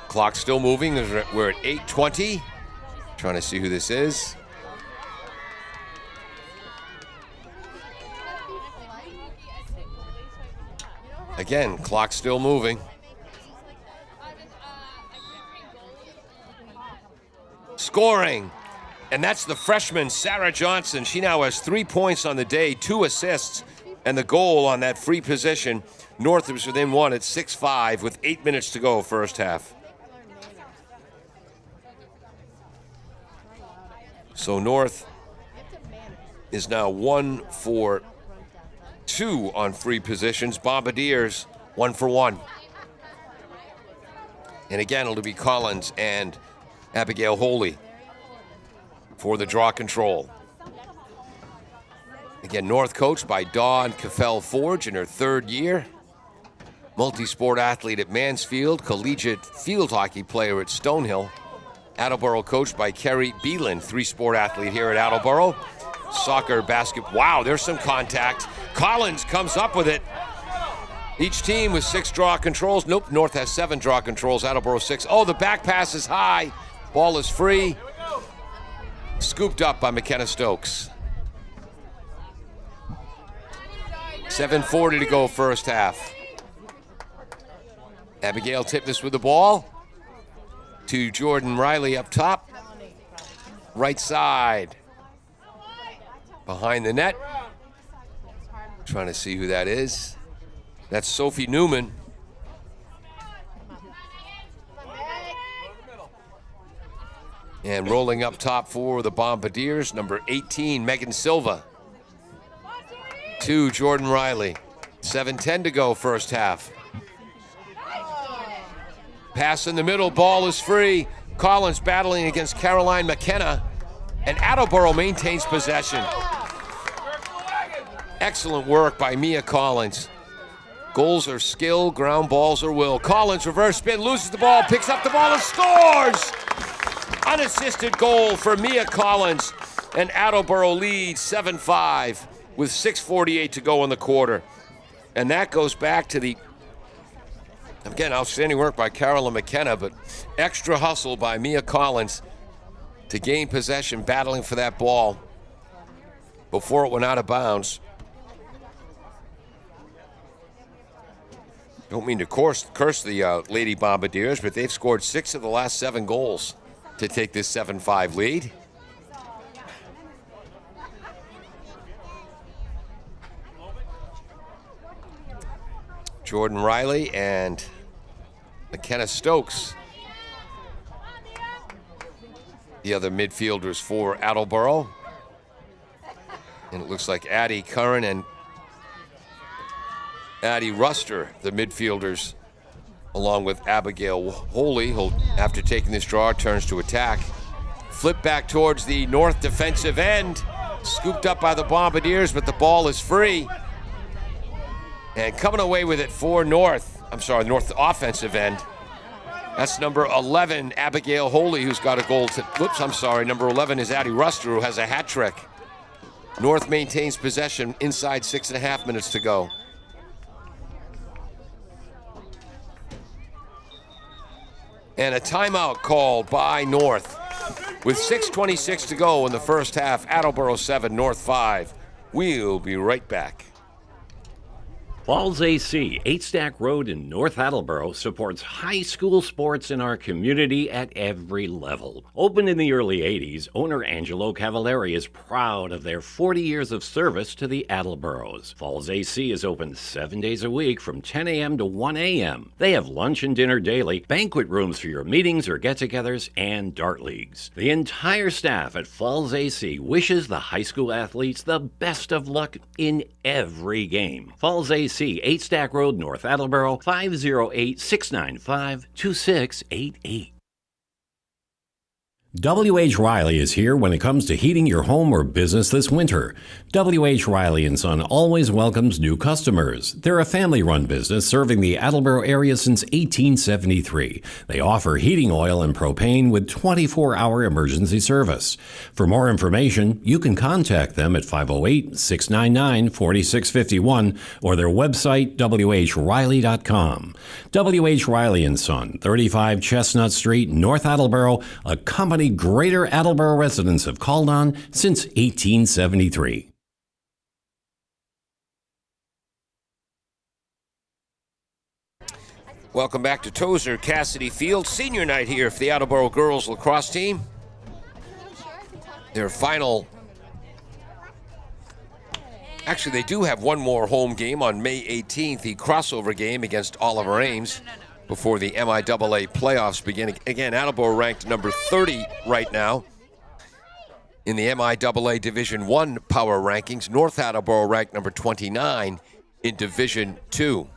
Clock still moving. We're at 8:20. Trying to see who this is. Again, clock still moving. Scoring. And that's the freshman, Sarah Johnson. She now has 3 points on the day, 2 assists, and the goal on that free position. North is within 1 at 6-5 with 8 minutes to go first half. So North is now 1 for 2 on free positions. Bombardiers 1 for 1. And again, it'll be Collins and Abigail Holy for the draw control. Again, North coached by Dawn Caffell Forge in her 3rd year. Multi-sport athlete at Mansfield, collegiate field hockey player at Stonehill. Attleboro coached by Kerry Beelan, 3-sport athlete here at Attleboro. Soccer, basketball. Wow, there's some contact. Collins comes up with it. Each team with 6 draw controls. Nope, North has 7 draw controls, Attleboro 6. Oh, the back pass is high. Ball is free. Scooped up by McKenna Stokes. 7:40 to go first half. Abigail Titmus with the ball. To Jordan Riley up top. Right side. Behind the net. Trying to see who that is. That's Sophie Newman. And rolling up top for the Bombardiers, number 18, Megan Silva. To Jordan Riley. 7:10 to go first half. Pass in the middle, ball is free. Collins battling against Caroline McKenna. And Attleboro maintains possession. Excellent work by Mia Collins. Goals are skill, ground balls are will. Collins, reverse spin, loses the ball, picks up the ball and scores! Unassisted goal for Mia Collins. And Attleboro leads 7-5 with 6:48 to go in the quarter. And that goes back to the, again, outstanding work by Caroline McKenna, but extra hustle by Mia Collins to gain possession, battling for that ball before it went out of bounds. Don't mean to curse the Lady Bombardiers, but they've scored 6 of the last 7 goals to take this 7-5 lead. Jordan Riley and McKenna Stokes, the other midfielders for Attleboro. And it looks like Addie Curran and Addie Ruster, the midfielders, along with Abigail Holy, who, after taking this draw, turns to attack. Flip back towards the North defensive end. Scooped up by the Bombardiers, but the ball is free. And coming away with it for North offensive end. That's number 11, Abigail Holy, who's got a goal. Number 11 is Addie Ruster, who has a hat trick. North maintains possession inside 6.5 minutes to go. And a timeout called by North. With 6:26 to go in the first half, Attleboro 7, North 5. We'll be right back. Falls AC, 8 Stack Road in North Attleboro, supports high school sports in our community at every level. Opened in the early 80s, owner Angelo Cavallari is proud of their 40 years of service to the Attleboros. Falls AC is open 7 days a week from 10 a.m. to 1 a.m. They have lunch and dinner daily, banquet rooms for your meetings or get-togethers, and dart leagues. The entire staff at Falls AC wishes the high school athletes the best of luck in every game. Falls AC, 8 Stack Road, North Attleboro, 508-695-2688. W.H. Riley is here when it comes to heating your home or business this winter. W.H. Riley & Son always welcomes new customers. They're a family-run business serving the Attleboro area since 1873. They offer heating oil and propane with 24-hour emergency service. For more information, you can contact them at 508-699-4651 or their website, whriley.com. W.H. Riley & Son, 35 Chestnut Street, North Attleboro, a company Greater Attleboro residents have called on since 1873. Welcome back to Tozer Cassidy Field. Senior night here for the Attleboro girls lacrosse team. Their final... Actually, they do have one more home game on May 18th, the crossover game against Oliver Ames. Before the MIAA playoffs begin. Again, Attleboro ranked number 30 right now. In the MIAA Division I power rankings, North Attleboro ranked number 29 in Division II.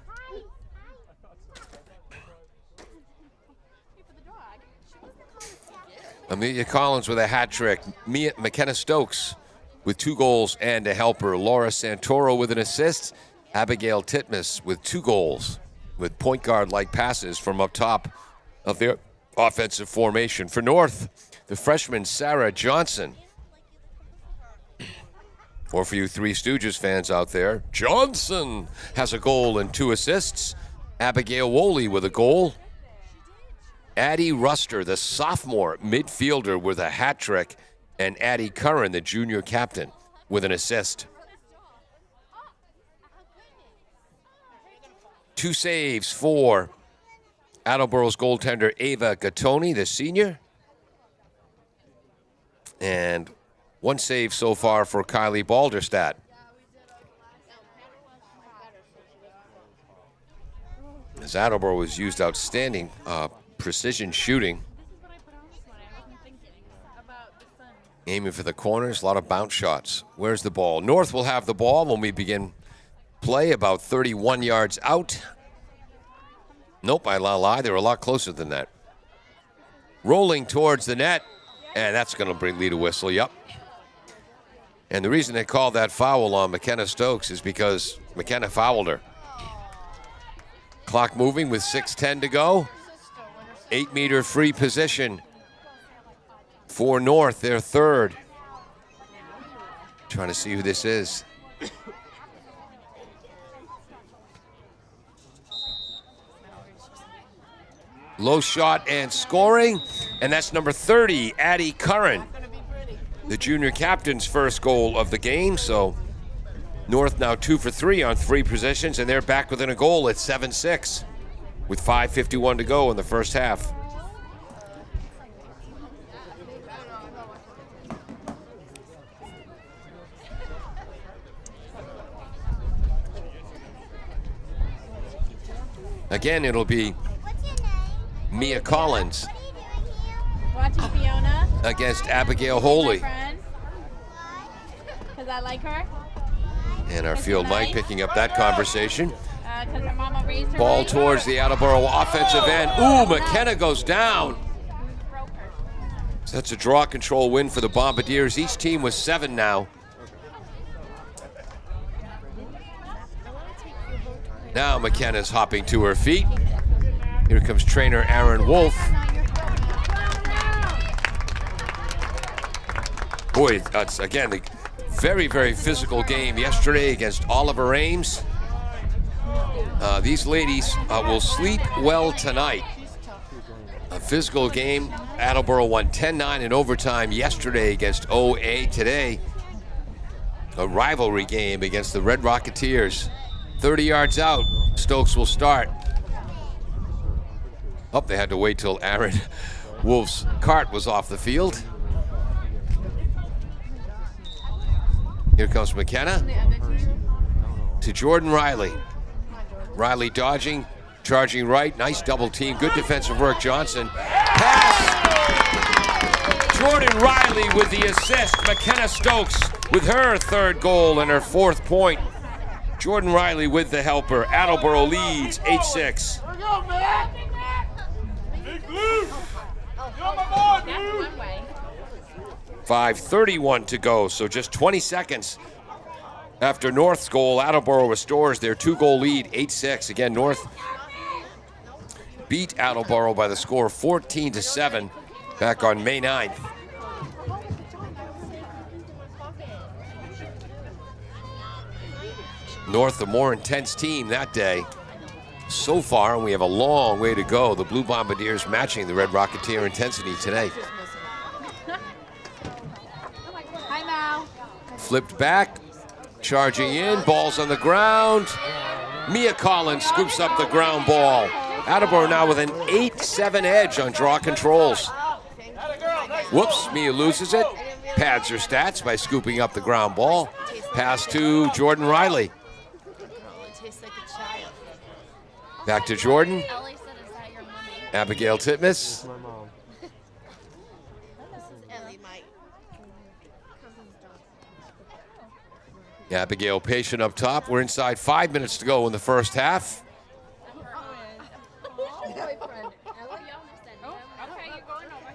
Amelia Collins with a hat trick. McKenna Stokes with 2 goals and a helper. Laura Santoro with an assist. Abigail Titmus with 2 goals with point guard-like passes from up top of their offensive formation. For North, the freshman Sarah Johnson. Or for you Three Stooges fans out there, Johnson has a goal and 2 assists. Abigail Woolley with a goal. Addie Ruster, the sophomore midfielder, with a hat trick. And Addie Curran, the junior captain, with an assist. 2 saves for Attleboro's goaltender Ava Gattoni, the senior. And 1 save so far for Kylie Balderstadt. As Attleboro has used outstanding precision shooting. Aiming for the corners, a lot of bounce shots. Where's the ball? North will have the ball when we begin play, about 31 yards out. Nope, I lied. They're a lot closer than that. Rolling towards the net, and that's going to lead a whistle, yep. And the reason they called that foul on McKenna Stokes is because McKenna fouled her. Clock moving with 6:10 to go. 8-meter free position for North, their third. Trying to see who this is. Low shot and scoring, and that's number 30, Addie Curran, the junior captain's first goal of the game. So North now 2 for 3 on 3 positions, and they're back within a goal at 7-6 with 5:51 to go in the first half. Again, it'll be Mia Collins Watching Fiona. against Abigail Holy. Because I like her. And our field mic picking up that conversation. Because her mama raised her. Ball right. towards the Attleboro offensive end. Ooh, McKenna goes down. So that's a draw control win for the Bombardiers. Each team was 7 now. Now McKenna's hopping to her feet. Here comes trainer Aaron Wolf. Boy, that's again a very, very physical game yesterday against Oliver Ames. These ladies will sleep well tonight. A physical game. Attleboro won 10-9 in overtime yesterday against OA. Today, a rivalry game against the Red Rocketeers. 30 yards out, Stokes will start. Oh, they had to wait till Aaron Wolf's cart was off the field. Here comes McKenna to Jordan Riley. Riley dodging, charging right. Nice double team. Good defensive work, Johnson. Pass. Jordan Riley with the assist. McKenna Stokes with her 3rd goal and her 4th point. Jordan Riley with the helper. Attleboro leads 8-6. 5:31 to go, so just 20 seconds after North's goal. Attleboro restores their 2-goal lead, 8-6. Again, North beat Attleboro by the score 14-7 back on May 9th. North, the more intense team that day so far, and we have a long way to go. The Blue Bombardiers matching the Red Rocketeer intensity today. Hi, Mal. Flipped back, charging in, balls on the ground. Mia Collins scoops up the ground ball. Attleboro now with an 8-7 edge on draw controls. Whoops, Mia loses it. Pads her stats by scooping up the ground ball. Pass to Jordan Riley. Back to Jordan. Abigail Titmus. Abigail patient up top. We're inside 5 minutes to go in the first half.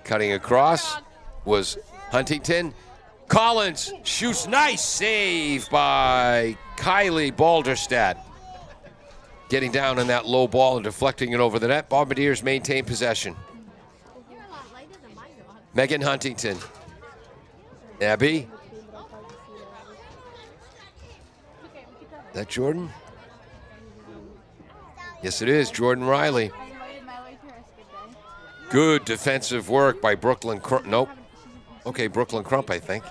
Cutting across was Huntington. Collins shoots, nice save by Kylie Balderstadt. Getting down on that low ball and deflecting it over the net. Bombardiers maintain possession. Megan Huntington. Abby. That Jordan? Yes, it is. Jordan Riley. Good defensive work by Brooklyn Crump. Nope. Okay, Brooklyn Crump, I think.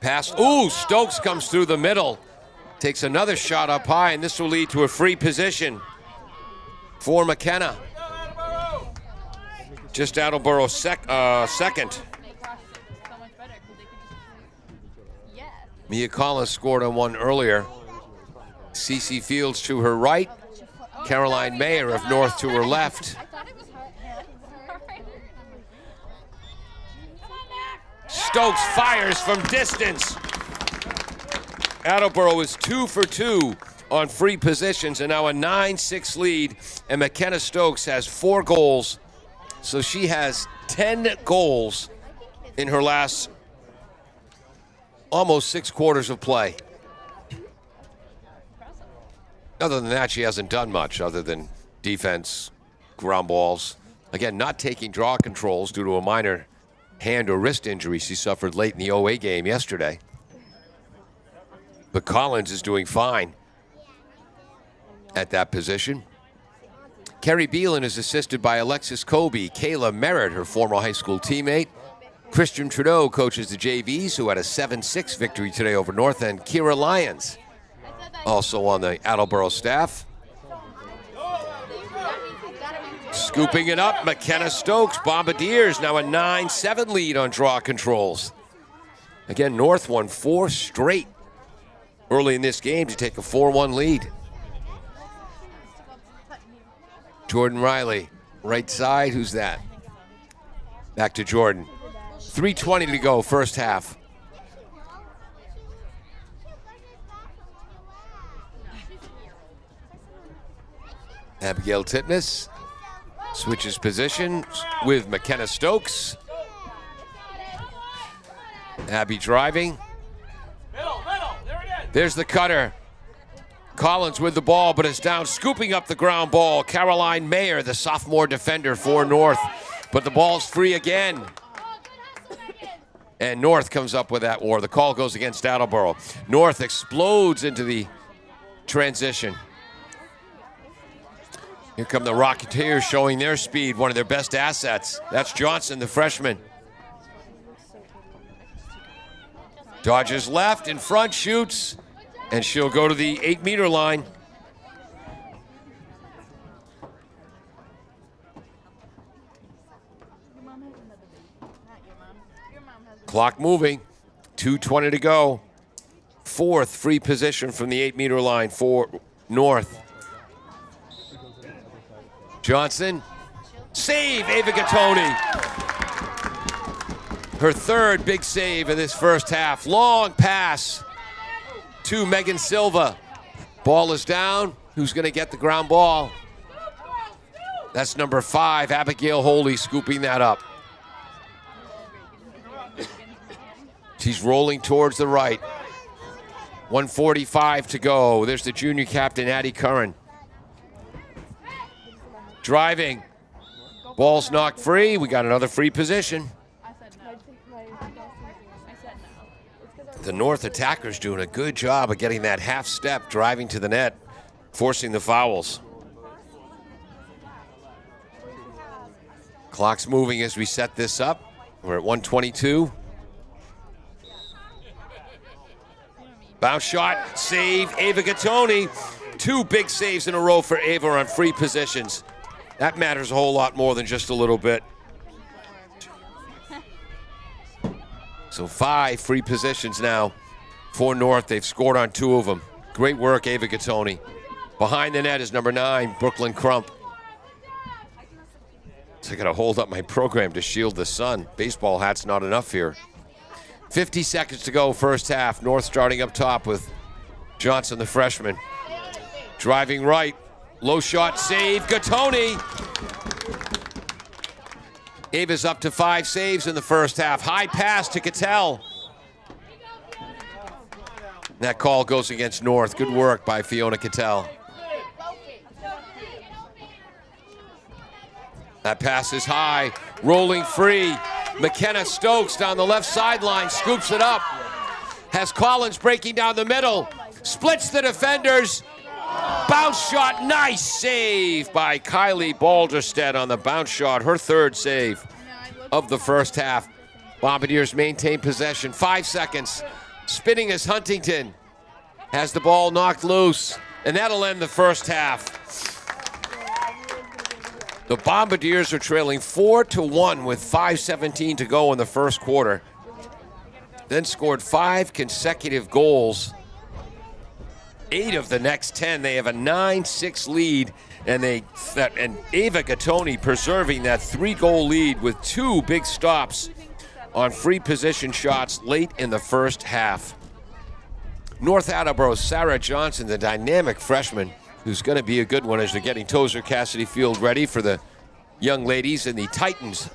Pass. Ooh, Stokes comes through the middle. Takes another shot up high, and this will lead to a free position for McKenna. Just Attleboro second. Mia Collins scored on one earlier. Cece Fields to her right. Caroline Mayer of North to her left. Stokes fires from distance. Attleboro is 2 for 2 on free positions and now a 9-6 lead. And McKenna Stokes has 4 goals. So she has 10 goals in her last almost 6 quarters of play. Other than that, she hasn't done much other than defense, ground balls. Again, not taking draw controls due to a minor hand or wrist injury she suffered late in the OA game yesterday. But Collins is doing fine at that position. Kerry Beelan is assisted by Alexis Kobe, Kayla Merritt, her former high school teammate. Christian Trudeau coaches the JVs, who had a 7-6 victory today over North, and Kira Lyons, also on the Attleboro staff. Scooping it up, McKenna Stokes. Bombardiers now a 9-7 lead on draw controls. Again, North won 4 straight early in this game to take a 4-1 lead. Jordan Riley, right side. Who's that? Back to Jordan. 3:20 to go, first half. Abigail Titmus switches position with McKenna Stokes. Abby driving. There's the cutter. Collins with the ball, but it's down, scooping up the ground ball. Caroline Mayer, the sophomore defender for North. But the ball's free again. And North comes up with that war. The call goes against Attleboro. North explodes into the transition. Here come the Rocketeers showing their speed, one of their best assets. That's Johnson, the freshman. Dodges left, in front, shoots, and she'll go to the 8-meter line. Clock moving, 2:20 to go. 4th free position from the 8-meter line for North. Johnson, save, Ava Gattoni. Her 3rd big save in this first half. Long pass to Megan Silva. Ball is down. Who's going to get the ground ball? That's number 5, Abigail Holy, scooping that up. She's rolling towards the right. 1:45 to go. There's the junior captain, Addie Curran. Driving. Ball's knocked free. We got another free position. The North attackers doing a good job of getting that half step, driving to the net, forcing the fouls. Clock's moving as we set this up. We're at 1:22. Bounce shot, save, Ava Gattoni. 2 big saves in a row for Ava on free positions. That matters a whole lot more than just a little bit. So 5 free positions now for North. They've scored on 2 of them. Great work, Ava Gattoni. Behind the net is number 9, Brooklyn Crump. So I got to hold up my program to shield the sun. Baseball hat's not enough here. 50 seconds to go, first half. North starting up top with Johnson, the freshman. Driving right. Low shot save. Gattoni. Ava's up to 5 saves in the first half. High pass to Cattell. That call goes against North. Good work by Fiona Cattell. That pass is high. Rolling free. McKenna Stokes down the left sideline. Scoops it up. Has Collins breaking down the middle. Splits the defenders. Bounce shot. Nice save by Kylie Balderstedt on the bounce shot. Her third save of the first half. Bombardiers maintain possession. 5 seconds. Spinning is Huntington. Has the ball knocked loose. And that'll end the first half. The Bombardiers are trailing 4-1 with 5:17 to go in the first quarter. Then scored 5 consecutive goals. 8 of the next 10. They have a 9-6 lead, and Ava Gattoni preserving that 3-goal lead with 2 big stops on free position shots late in the first half. North Attleboro's Sarah Johnson, the dynamic freshman, who's going to be a good one as they're getting Tozer Cassidy Field ready for the young ladies in the Titans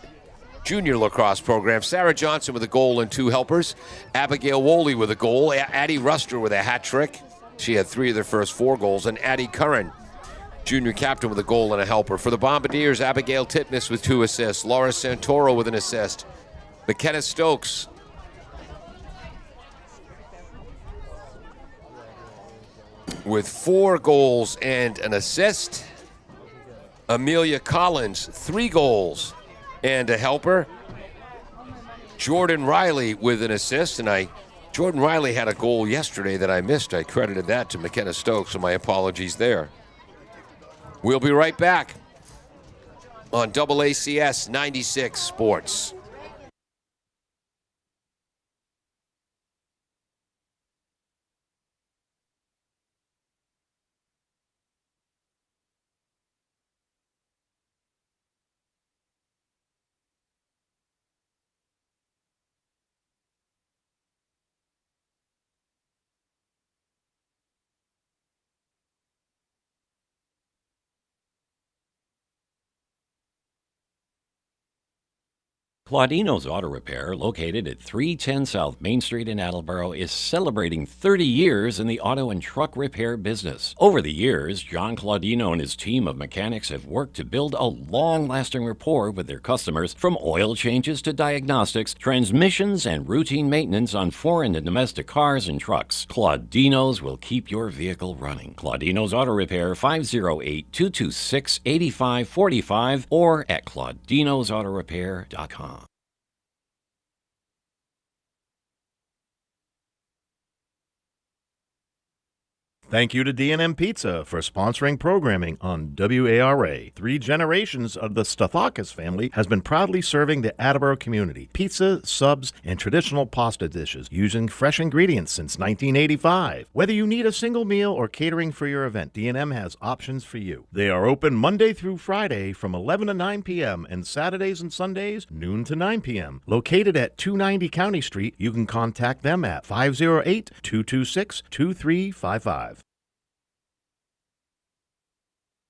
junior lacrosse program. Sarah Johnson with a goal and 2 helpers. Abigail Woolley with a goal. Addie Ruster with a hat trick. She had 3 of their first 4 goals. And Addie Curran, junior captain, with a goal and a helper. For the Bombardiers, Abigail Titmus with 2 assists. Laura Santoro with an assist. McKenna Stokes with 4 goals and an assist. Amelia Collins, 3 goals and a helper. Jordan Riley with an assist, and Jordan Riley had a goal yesterday that I missed. I credited that to McKenna Stokes, so my apologies there. We'll be right back on AACS 96 Sports. Claudino's Auto Repair, located at 310 South Main Street in Attleboro, is celebrating 30 years in the auto and truck repair business. Over the years, John Claudino and his team of mechanics have worked to build a long-lasting rapport with their customers, from oil changes to diagnostics, transmissions, and routine maintenance on foreign and domestic cars and trucks. Claudino's will keep your vehicle running. Claudino's Auto Repair, 508-226-8545, or at claudinosautorepair.com. Thank you to D&M Pizza for sponsoring programming on WARA. 3 generations of the Stathakis family has been proudly serving the Attleboro community. Pizza, subs, and traditional pasta dishes using fresh ingredients since 1985. Whether you need a single meal or catering for your event, D&M has options for you. They are open Monday through Friday from 11 to 9 p.m. and Saturdays and Sundays, noon to 9 p.m. Located at 290 County Street, you can contact them at 508-226-2355.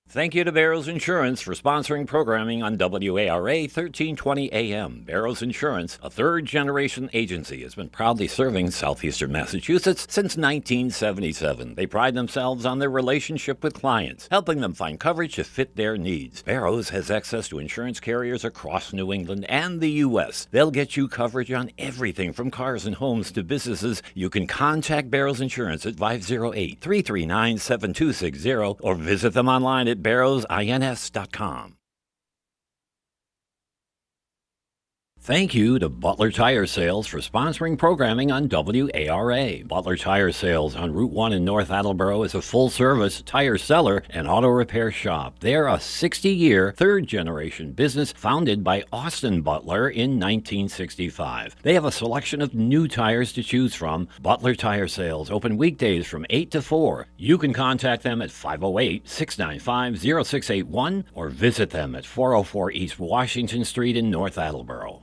Thank you to Barrows Insurance for sponsoring programming on WARA 1320 AM. Barrows Insurance, a third-generation agency, has been proudly serving southeastern Massachusetts since 1977. They pride themselves on their relationship with clients, helping them find coverage to fit their needs. Barrows has access to insurance carriers across New England and the U.S. They'll get you coverage on everything from cars and homes to businesses. You can contact Barrows Insurance at 508-339-7260 or visit them online at barrowsins.com. Thank you to Butler Tire Sales for sponsoring programming on WARA. Butler Tire Sales on Route 1 in North Attleboro is a full-service tire seller and auto repair shop. They're a 60-year, third-generation business founded by Austin Butler in 1965. They have a selection of new tires to choose from. Butler Tire Sales open weekdays from 8 to 4. You can contact them at 508-695-0681 or visit them at 404 East Washington Street in North Attleboro.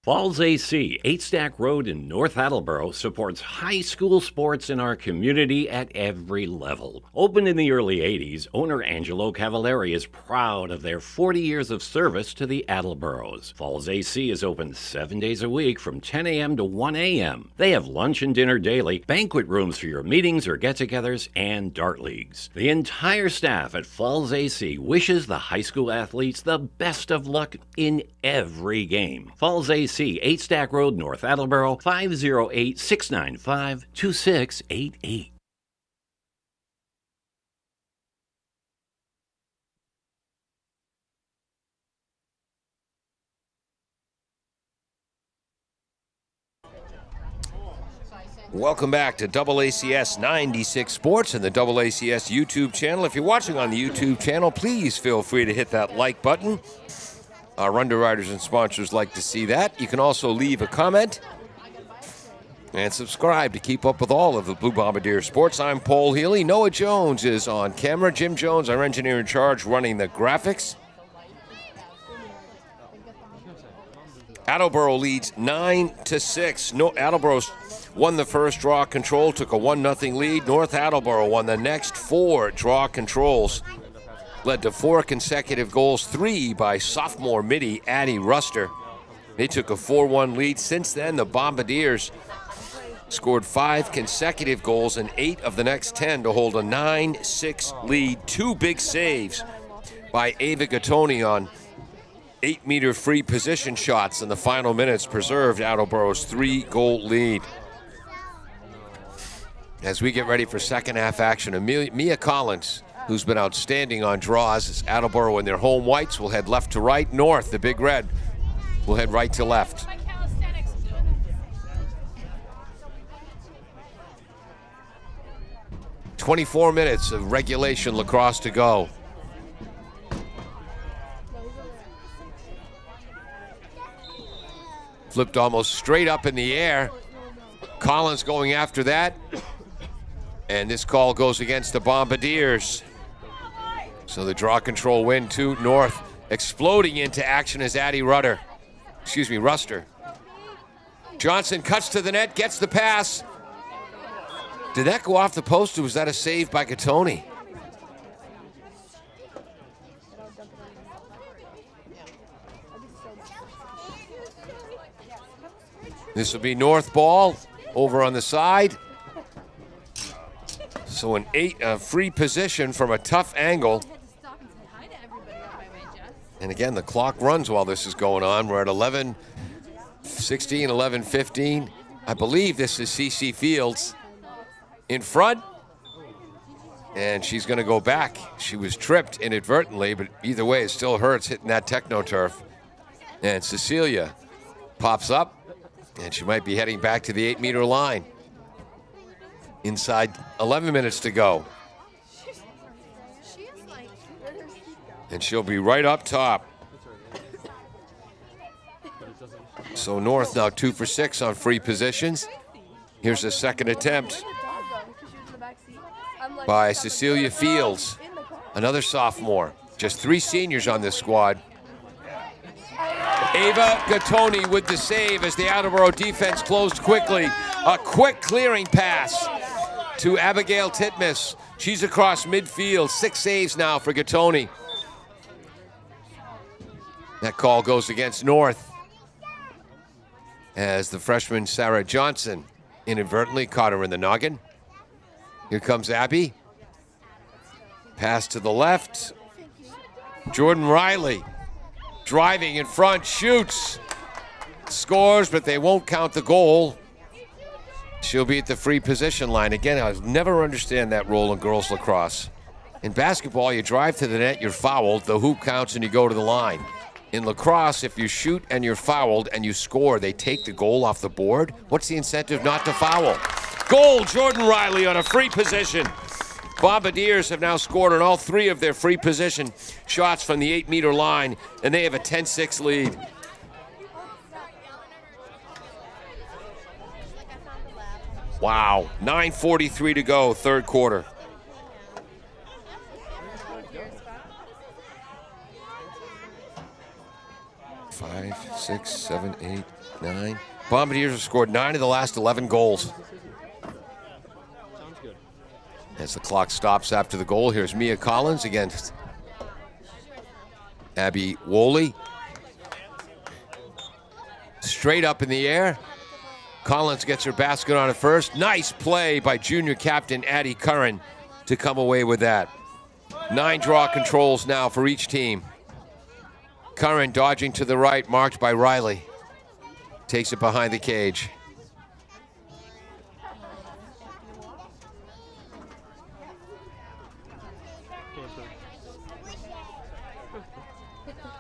Falls AC, 8 Stack Road in North Attleboro, supports high school sports in our community at every level. Opened in the early 80s, owner Angelo Cavallari is proud of their 40 years of service to the Attleboros. Falls AC is open 7 days a week from 10 a.m. to 1 a.m. They have lunch and dinner daily, banquet rooms for your meetings or get-togethers, and dart leagues. The entire staff at Falls AC wishes the high school athletes the best of luck in every game. Falls AC, 8 Stack Road, North Attleboro, 508-695-2688. Welcome back to AACS 96 Sports and the AACS YouTube channel. If you're watching on the YouTube channel, please feel free to hit that like button. Our underwriters and sponsors like to see that. You can also leave a comment and subscribe to keep up with all of the Blue Bombardier sports. I'm Paul Healy. Noah Jones is on camera. Jim Jones, our engineer in charge, running the graphics. Attleboro leads 9-6. Attleboro's won the first draw control, took a 1-0 lead. North Attleboro won the next 4 draw controls. Led to 4 consecutive goals, 3 by sophomore midi Addie Ruster. They took a 4-1 lead. Since then, the Bombardiers scored 5 consecutive goals and 8 of the next 10 to hold a 9-6 lead. 2 big saves by Ava Gattoni on 8-meter free position shots in the final minutes preserved Attleboro's 3-goal lead. As we get ready for second half action, Mia Collins, who's been outstanding on draws, as Attleboro in their home whites will head left to right. North, the big red, will head right to left. 24 minutes of regulation lacrosse to go. Flipped almost straight up in the air. Collins going after that. And this call goes against the Bombardiers. So the draw control win to North. Exploding into action is Addie Ruster. Johnson cuts to the net, gets the pass. Did that go off the post, or was that a save by Gattoni? This will be North ball over on the side. So a free position from a tough angle. And again, the clock runs while this is going on. We're at 11-16, 11-15. I believe this is CC Fields in front. And she's going to go back. She was tripped inadvertently, but either way, it still hurts hitting that techno-turf. And Cecilia pops up, and she might be heading back to the 8-meter line. Inside 11 minutes to go. And she'll be right up top. So North now 2 for 6 on free positions. Here's a second attempt by Cecilia Fields, another sophomore. Just 3 seniors on this squad. Ava Gattoni with the save as the Attleboro defense closed quickly. A quick clearing pass to Abigail Titmus. She's across midfield. 6 saves now for Gattoni. That call goes against North as the freshman Sarah Johnson inadvertently caught her in the noggin. Here comes Abby. Pass to the left. Jordan Riley driving in front, shoots, scores, but they won't count the goal. She'll be at the free position line. Again, I'll never understand that rule in girls lacrosse. In basketball, you drive to the net, you're fouled, the hoop counts, and you go to the line. In lacrosse, if you shoot and you're fouled and you score, they take the goal off the board. What's the incentive not to foul? Goal, Jordan Riley on a free position. Bombardiers have now scored on all 3 of their free position shots from the 8-meter line, and they have a 10-6 lead. Wow, 9:43 to go, third quarter. 5, 6, 7, 8, 9. Bombardiers have scored 9 of the last 11 goals. Sounds good. As the clock stops after the goal, here's Mia Collins against Abby Woolley. Straight up in the air. Collins gets her basket on it first. Nice play by junior captain Addie Curran to come away with that. 9 draw controls now for each team. Curran dodging to the right, marked by Riley. Takes it behind the cage.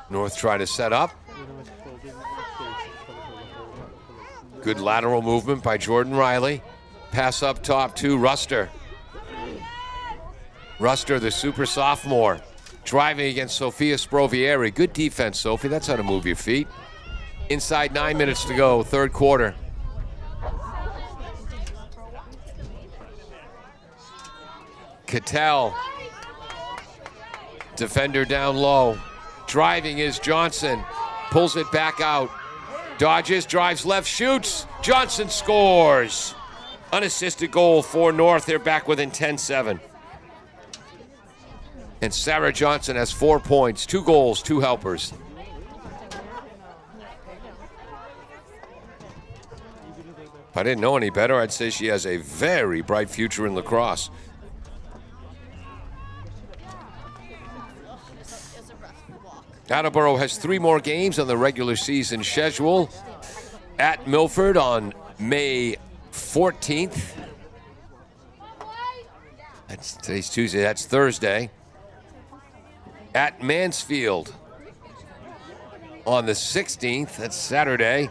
North trying to set up. Good lateral movement by Jordan Riley. Pass up top to Ruster. Ruster, the super sophomore, driving against Sofia Sprovieri. Good defense, Sophie. That's how to move your feet. Inside 9 minutes to go, third quarter. Cattell. Defender down low. Driving is Johnson. Pulls it back out. Dodges, drives left, shoots. Johnson scores. Unassisted goal for North. They're back within 10-7. And Sarah Johnson has 4 points, 2 goals, 2 helpers. If I didn't know any better, I'd say she has a very bright future in lacrosse. Attleboro has 3 more games on the regular season schedule. At Milford on May 14th. Today's Tuesday, that's Thursday. At Mansfield on the 16th, that's Saturday.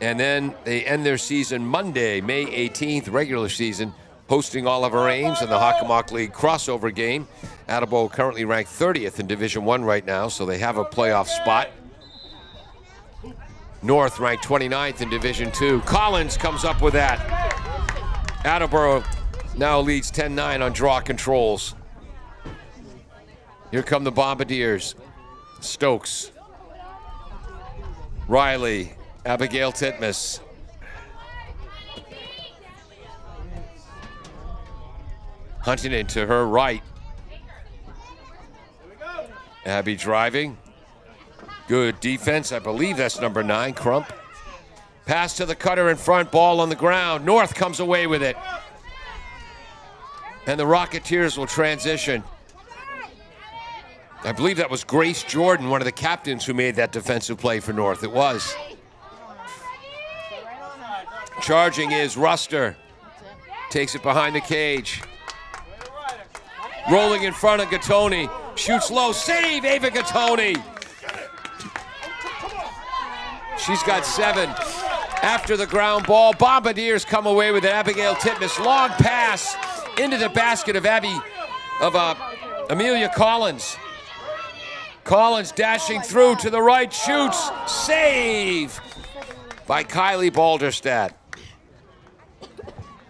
And then they end their season Monday, May 18th, regular season, hosting Oliver Ames in the Hockomock League crossover game. Attleboro currently ranked 30th in Division I right now, so they have a playoff spot. North ranked 29th in Division II. Collins comes up with that. Attleboro now leads 10-9 on draw controls. Here come the Bombardiers. Stokes. Riley. Abigail Titmus. Huntington to her right. Abby driving. Good defense. I believe that's number 9, Crump. Pass to the cutter in front, ball on the ground. North comes away with it. And the Rocketeers will transition. I believe that was Grace Jordan, one of the captains, who made that defensive play for North. It was. Charging is Ruster. Takes it behind the cage. Rolling in front of Gattoni. Shoots low. Save, Ava Gattoni. She's got 7. After the ground ball, Bombardiers come away with it. Abigail Titmus. Long pass into the basket of Amelia Collins. Collins dashing through to the right. Shoots. Save by Kylie Balderstadt.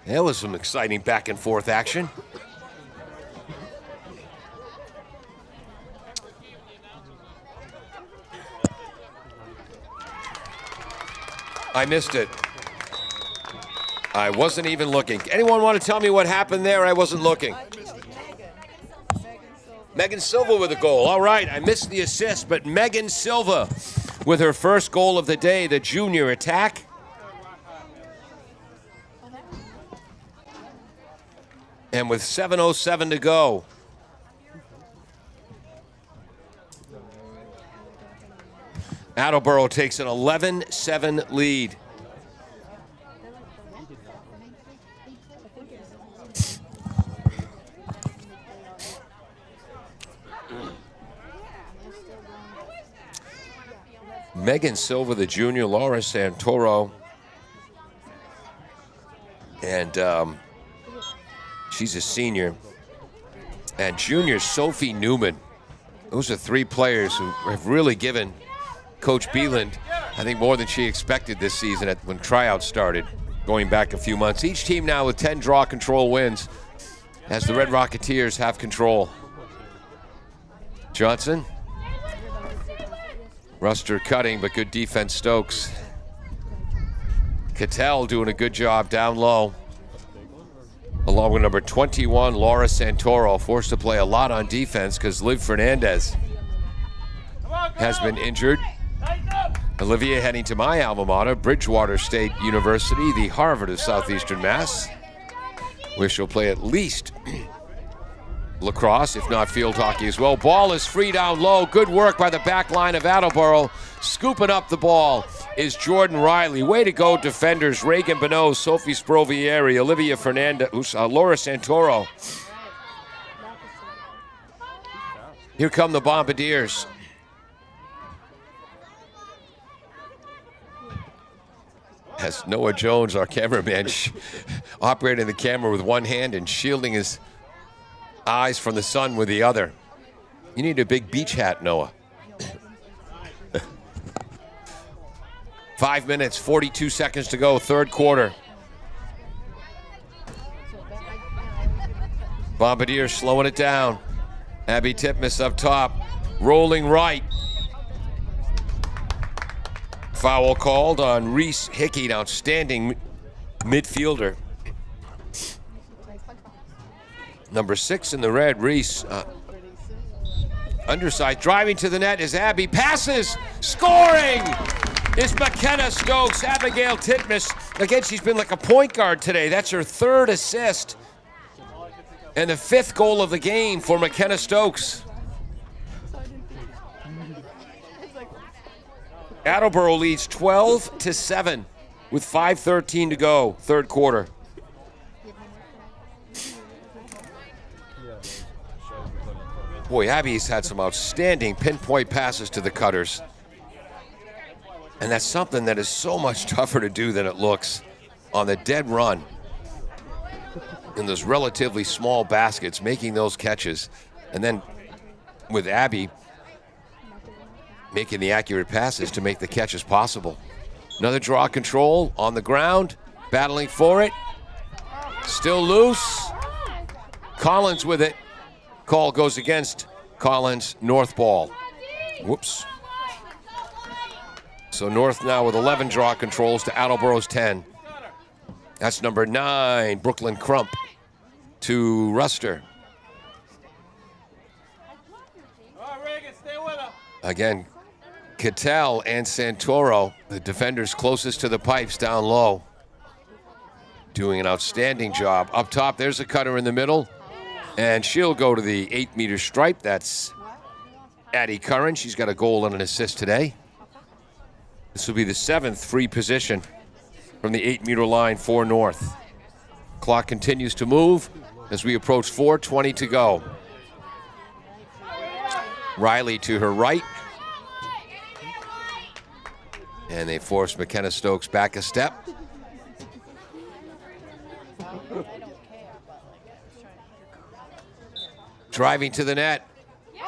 That was some exciting back and forth action. I missed it. I wasn't even looking. Anyone want to tell me what happened there? I wasn't looking. Megan Silva with a goal. All right, I missed the assist, but Megan Silva with her first goal of the day, the junior attack. And with 7:07 to go, Attleboro takes an 11-7 lead. Megan Silva, the junior, Laura Santoro, and she's a senior, and junior Sophie Newman. Those are 3 players who have really given Coach Beeland, I think, more than she expected this season when tryouts started, going back a few months. Each team now with 10 draw control wins as the Red Rocketeers have control. Johnson. Ruster cutting, but good defense, Stokes. Cattell doing a good job down low. Along with number 21, Laura Santoro, forced to play a lot on defense because Liv Fernandez has been injured. Olivia heading to my alma mater, Bridgewater State University, the Harvard of Southeastern Mass, where she'll play at least lacrosse, if not field hockey as well. Ball is free down low. Good work by the back line of Attleboro. Scooping up the ball is Jordan Riley. Way to go, defenders. Reagan Bonneau, Sophie Sprovieri, Olivia Fernandez, Laura Santoro. Here come the Bombardiers. As Noah Jones, our cameraman, operating the camera with one hand and shielding his eyes from the sun with the other. You need a big beach hat, Noah. 5 minutes, 42 seconds to go, third quarter. Bombardier slowing it down. Abby Titmus up top, rolling right. Foul called on Reese Hickey, an outstanding midfielder. Number 6 in the red, Reese. Underside, driving to the net is Abby. Passes, scoring is McKenna Stokes. Abigail Titmus. Again, she's been like a point guard today. That's her third assist. And the 5th goal of the game for McKenna Stokes. Attleboro leads 12-7 with 5:13 to go, third quarter. Boy, Abby's had some outstanding pinpoint passes to the cutters. And that's something that is so much tougher to do than it looks on the dead run. In those relatively small baskets, making those catches. And then with Abby making the accurate passes to make the catches possible. Another draw control on the ground, battling for it. Still loose. Collins with it. Call goes against Collins. North ball. Whoops. So North now with 11 draw controls to Attleboro's 10. That's number 9, Brooklyn Crump to Ruster. Again, Cattell and Santoro, the defenders closest to the pipes down low, doing an outstanding job. Up top, there's a cutter in the middle, and she'll go to the 8-meter stripe. That's Addie Curran. She's got a goal and an assist today. This will be the 7th free position from the 8-meter line for North. Clock continues to move as we approach 4:20 to go. Riley to her right. And they force McKenna Stokes back a step. Driving to the net.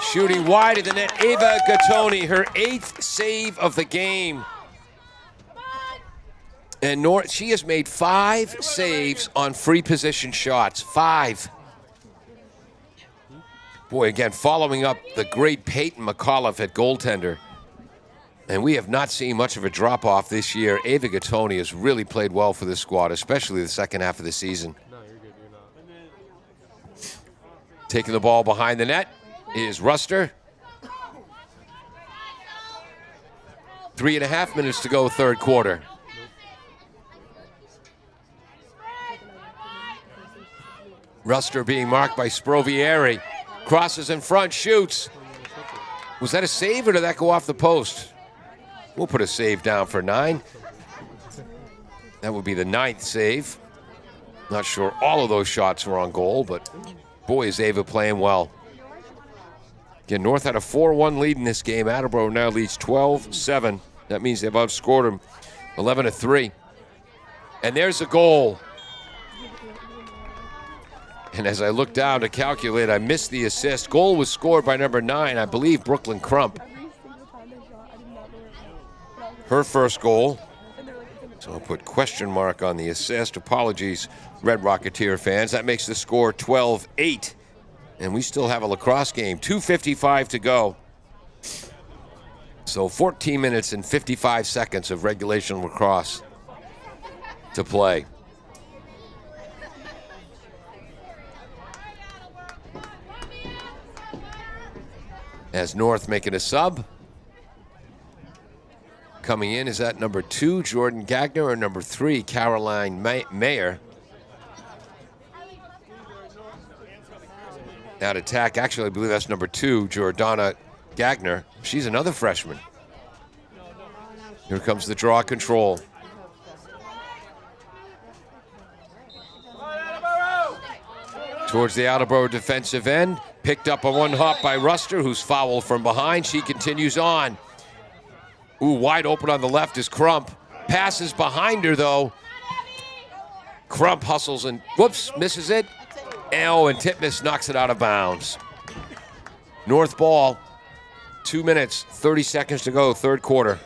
Shooting wide of the net. Ava Gattoni, her 8th save of the game. And North, she has made 5 saves on free position shots. 5. Boy, again, following up the great Peyton McAuliffe at goaltender. And we have not seen much of a drop-off this year. Ava Gattoni has really played well for this squad, especially the second half of the season. No, you're good. You're not. Taking the ball behind the net is Ruster. 3.5 minutes to go, third quarter. Ruster being marked by Sprovieri. Crosses in front, shoots. Was that a save or did that go off the post? We'll put a save down for 9. That would be the 9th save. Not sure all of those shots were on goal, but boy, is Ava playing well. Again, North had a 4-1 lead in this game. Attleboro now leads 12-7. That means they've outscored them 11-3. And there's a goal. And as I look down to calculate, I missed the assist. Goal was scored by number 9, I believe, Brooklyn Crump. Her first goal. So I'll put question mark on the assist. Apologies, Red Rocketeer fans. That makes the score 12-8. And we still have a lacrosse game. 2:55 to go. So 14 minutes and 55 seconds of regulation lacrosse to play. As North making a sub. Coming in is at number 2, Jordan Gagner, or number 3, Caroline Mayer. At attack, actually, I believe that's number 2, Jordana Gagner. She's another freshman. Here comes the draw control. Towards the Attleboro defensive end. Picked up on one hop by Ruster, who's fouled from behind. She continues on. Ooh, wide open on the left is Crump. Passes behind her, though. Crump hustles and, whoops, misses it. Oh, and Titmus knocks it out of bounds. North ball, 2 minutes, 30 seconds to go, third quarter.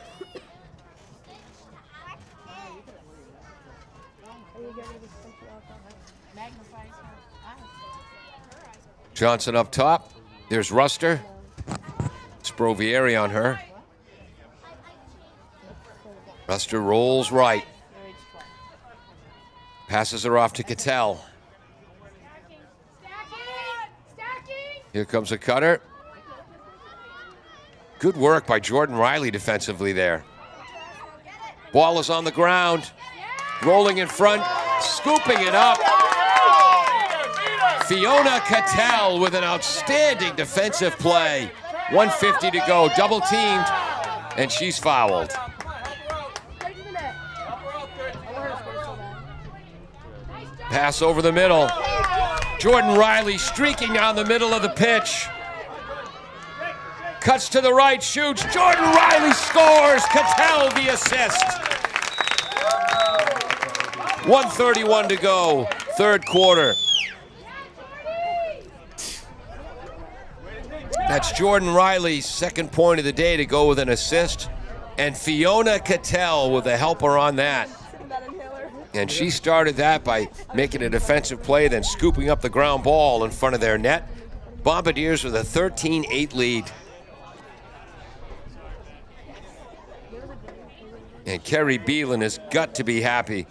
Johnson up top. There's Ruster. Sprovieri on her. Ruster rolls right. Passes her off to Cattell. Here comes a cutter. Good work by Jordan Riley defensively there. Ball is on the ground. Rolling in front. Scooping it up. Fiona Cattell with an outstanding defensive play. 1:50 to go. Double teamed. And she's fouled. Pass over the middle. Jordan Riley streaking down the middle of the pitch. Cuts to the right, shoots. Jordan Riley scores. Cattell the assist. 1:31 to go, third quarter. That's Jordan Riley's second point of the day to go with an assist. And Fiona Cattell with a helper on that. And she started that by making a defensive play, then scooping up the ground ball in front of their net. Bombardiers with a 13-8 lead. And Kerry Beelan has got to be happy.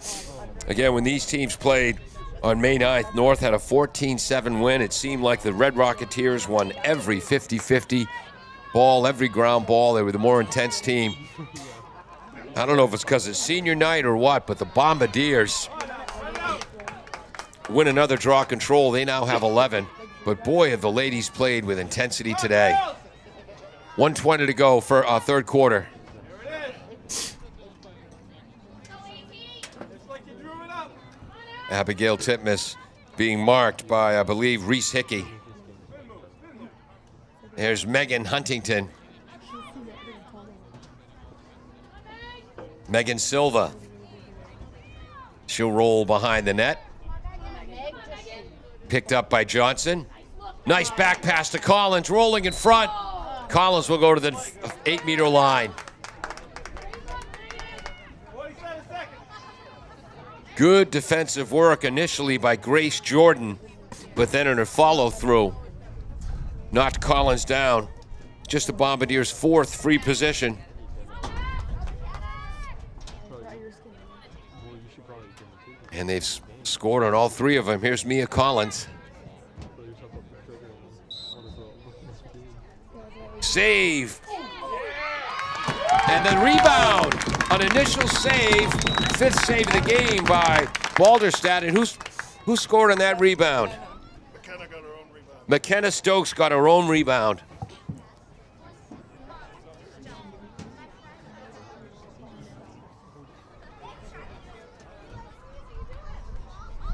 Again, when these teams played on May 9th, North had a 14-7 win. It seemed like the Red Rocketeers won every 50-50 ball, every ground ball. They were the more intense team. I don't know if it's because it's senior night or what, but the Bombardiers win another draw control. They now have 11. But boy, have the ladies played with intensity today. 1:20 to go for third quarter. Abigail Titmus being marked by, I believe, Reese Hickey. There's Megan Huntington. Megan Silva. She'll roll behind the net. Picked up by Johnson. Nice back pass to Collins, rolling in front. Collins will go to the 8-meter line. Good defensive work initially by Grace Jordan, but then in her follow-through, knocked Collins down. Just the Bombardiers' fourth free position. And they've scored on all three of them. Here's Mia Collins. Save. And then rebound. An initial save. Fifth save of the game by Balderstad. And who scored on that rebound? McKenna got her own rebound. McKenna Stokes got her own rebound.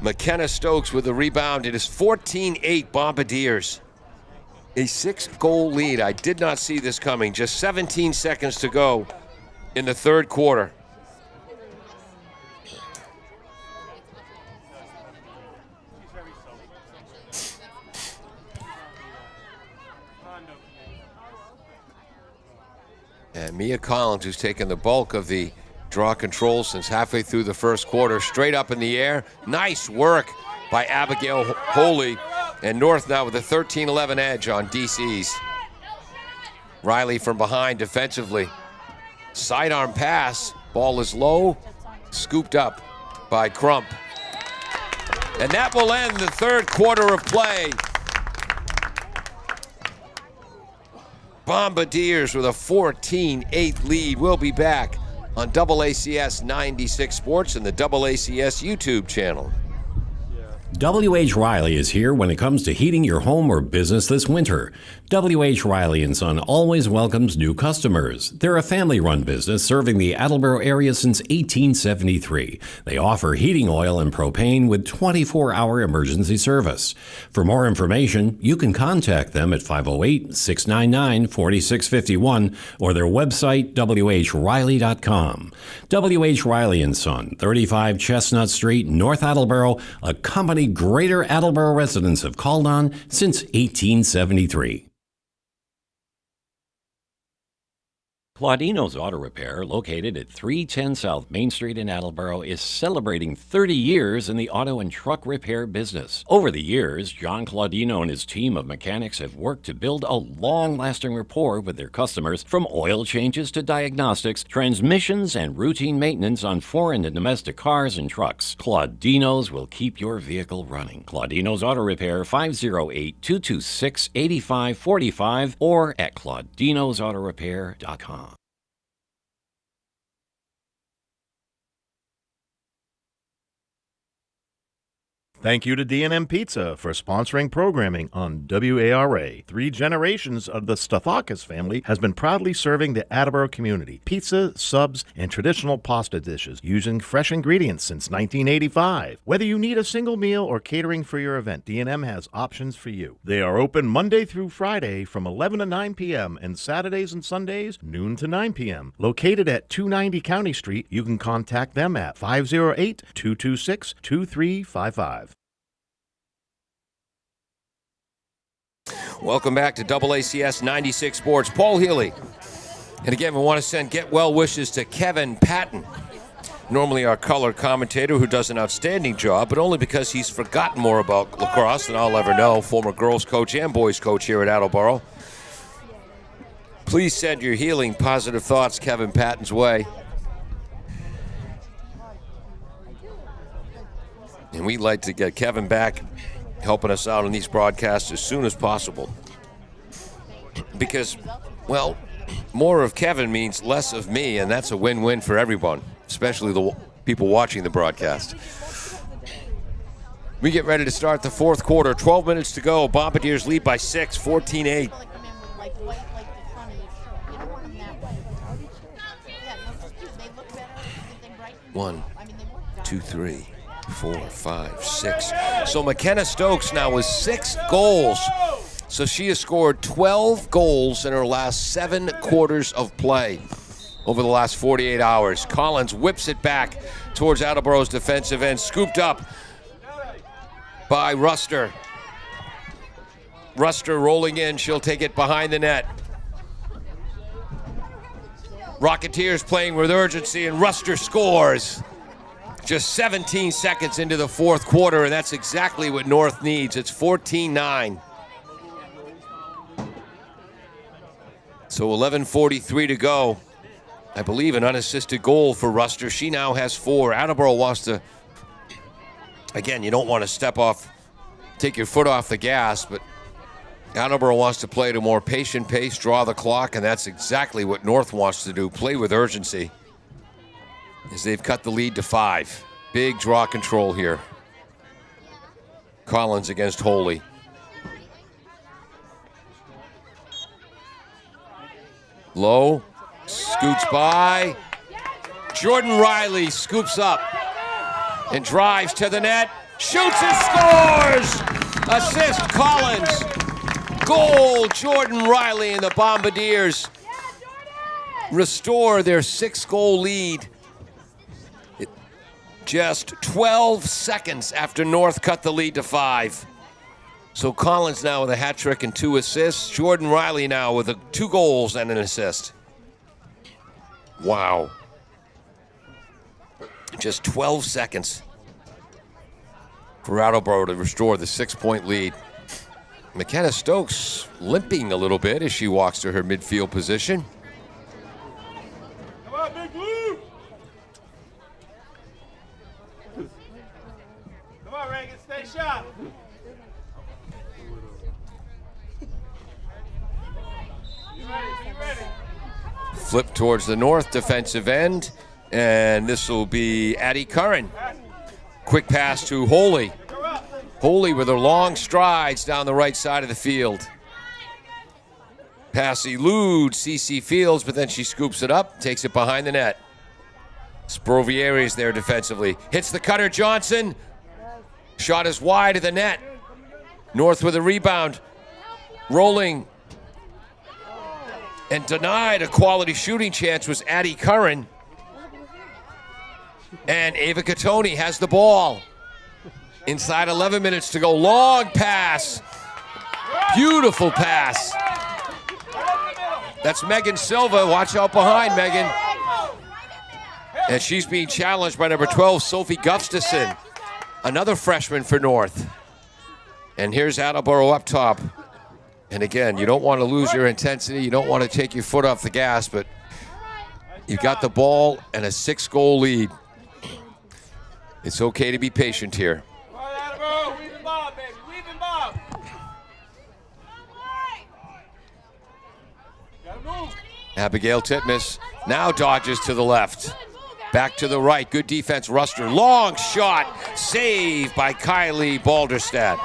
McKenna Stokes with the rebound. It is 14-8 Bombardiers. A 6-goal lead. I did not see this coming. Just 17 seconds to go in the third quarter. And Mia Collins, who's taken the bulk of the draw control since halfway through the first quarter, straight up in the air. Nice work by Abigail Holy. And North now with a 13-11 edge on DC's. Riley from behind defensively. Sidearm pass. Ball is low. Scooped up by Crump. And that will end the third quarter of play. Bombardiers with a 14-8 lead. We'll be back on AACS 96 Sports and the AACS YouTube channel. W.H. Riley is here when it comes to heating your home or business this winter. W.H. Riley & Son always welcomes new customers. They're a family-run business serving the Attleboro area since 1873. They offer heating oil and propane with 24-hour emergency service. For more information, you can contact them at 508-699-4651 or their website, whriley.com. W.H. Riley & Son, 35 Chestnut Street, North Attleboro, a company Greater Attleboro residents have called on since 1873. Claudino's Auto Repair, located at 310 South Main Street in Attleboro, is celebrating 30 years in the auto and truck repair business. Over the years, John Claudino and his team of mechanics have worked to build a long-lasting rapport with their customers, from oil changes to diagnostics, transmissions, and routine maintenance on foreign and domestic cars and trucks. Claudino's will keep your vehicle running. Claudino's Auto Repair, 508-226-8545 or at claudinosautorepair.com. Thank you to D&M Pizza for sponsoring programming on WARA. 3 generations of the Stathakis family has been proudly serving the Attleboro community. Pizza, subs, and traditional pasta dishes using fresh ingredients since 1985. Whether you need a single meal or catering for your event, D&M has options for you. They are open Monday through Friday from 11 to 9 p.m. and Saturdays and Sundays noon to 9 p.m. Located at 290 County Street, you can contact them at 508-226-2355. Welcome back to AACS 96 Sports. Paul Healy. And again, we want to send get well wishes to Kevin Patton, normally our color commentator who does an outstanding job, but only because he's forgotten more about lacrosse than I'll ever know, former girls coach and boys coach here at Attleboro. Please send your healing, positive thoughts Kevin Patton's way. And we'd like to get Kevin back helping us out on these broadcasts as soon as possible. Because, well, more of Kevin means less of me, and that's a win-win for everyone, especially the people watching the broadcast. We get ready to start the fourth quarter. 12 minutes to go. Bombardiers lead by 6, 14-8. One, two, 3, 4, 5, 6. So McKenna Stokes now with 6 goals. So she has scored 12 goals in her last 7 quarters of play over the last 48 hours. Collins whips it back towards Attleboro's defensive end, scooped up by Ruster. Ruster rolling in. She'll take it behind the net. Rocketeers playing with urgency, and Ruster scores. Just 17 seconds into the fourth quarter, and that's exactly what North needs. It's 14-9. So 11:43 to go. I believe an unassisted goal for Ruster. She now has 4. Attleboro wants to, again, you don't want to step off, take your foot off the gas, but Attleboro wants to play at a more patient pace, draw the clock, and that's exactly what North wants to do, play with urgency, as they've cut the lead to 5. Big draw control here. Collins against Holy. Low, scoots by. Jordan Riley scoops up and drives to the net, shoots and scores! Assist Collins. Goal, Jordan Riley, and the Bombardiers restore their 6-goal lead. Just 12 seconds after North cut the lead to 5. So Collins now with a hat trick and 2 assists. Jordan Riley now with 2 goals and an assist. Wow. Just 12 seconds for Attleboro to restore the 6-point lead. McKenna Stokes limping a little bit as she walks to her midfield position. Come on, Big Blue! Come on, Reagan, stay sharp. You ready? Flip towards the north defensive end, and this will be Addie Curran. Quick pass to Holy. Holy with her long strides down the right side of the field. Pass eludes CC Fields, but then she scoops it up, takes it behind the net. Sprovieri's there defensively. Hits the cutter, Johnson. Shot is wide of the net. North with a rebound. Rolling. And denied a quality shooting chance was Addie Curran. And Ava Catoni has the ball. Inside 11 minutes to go. Long pass. Beautiful pass. That's Megan Silva. Watch out behind, Megan. And she's being challenged by number 12, Sophie Gustafson. Another freshman for North. And here's Attleboro up top. And again, you don't want to lose your intensity. You don't want to take your foot off the gas, but you got the ball and a 6-goal lead. It's okay to be patient here. Abigail Titmus now dodges to the left. Back to the right. Good defense, Ruster. Long shot. Save by Kylie Balderstad.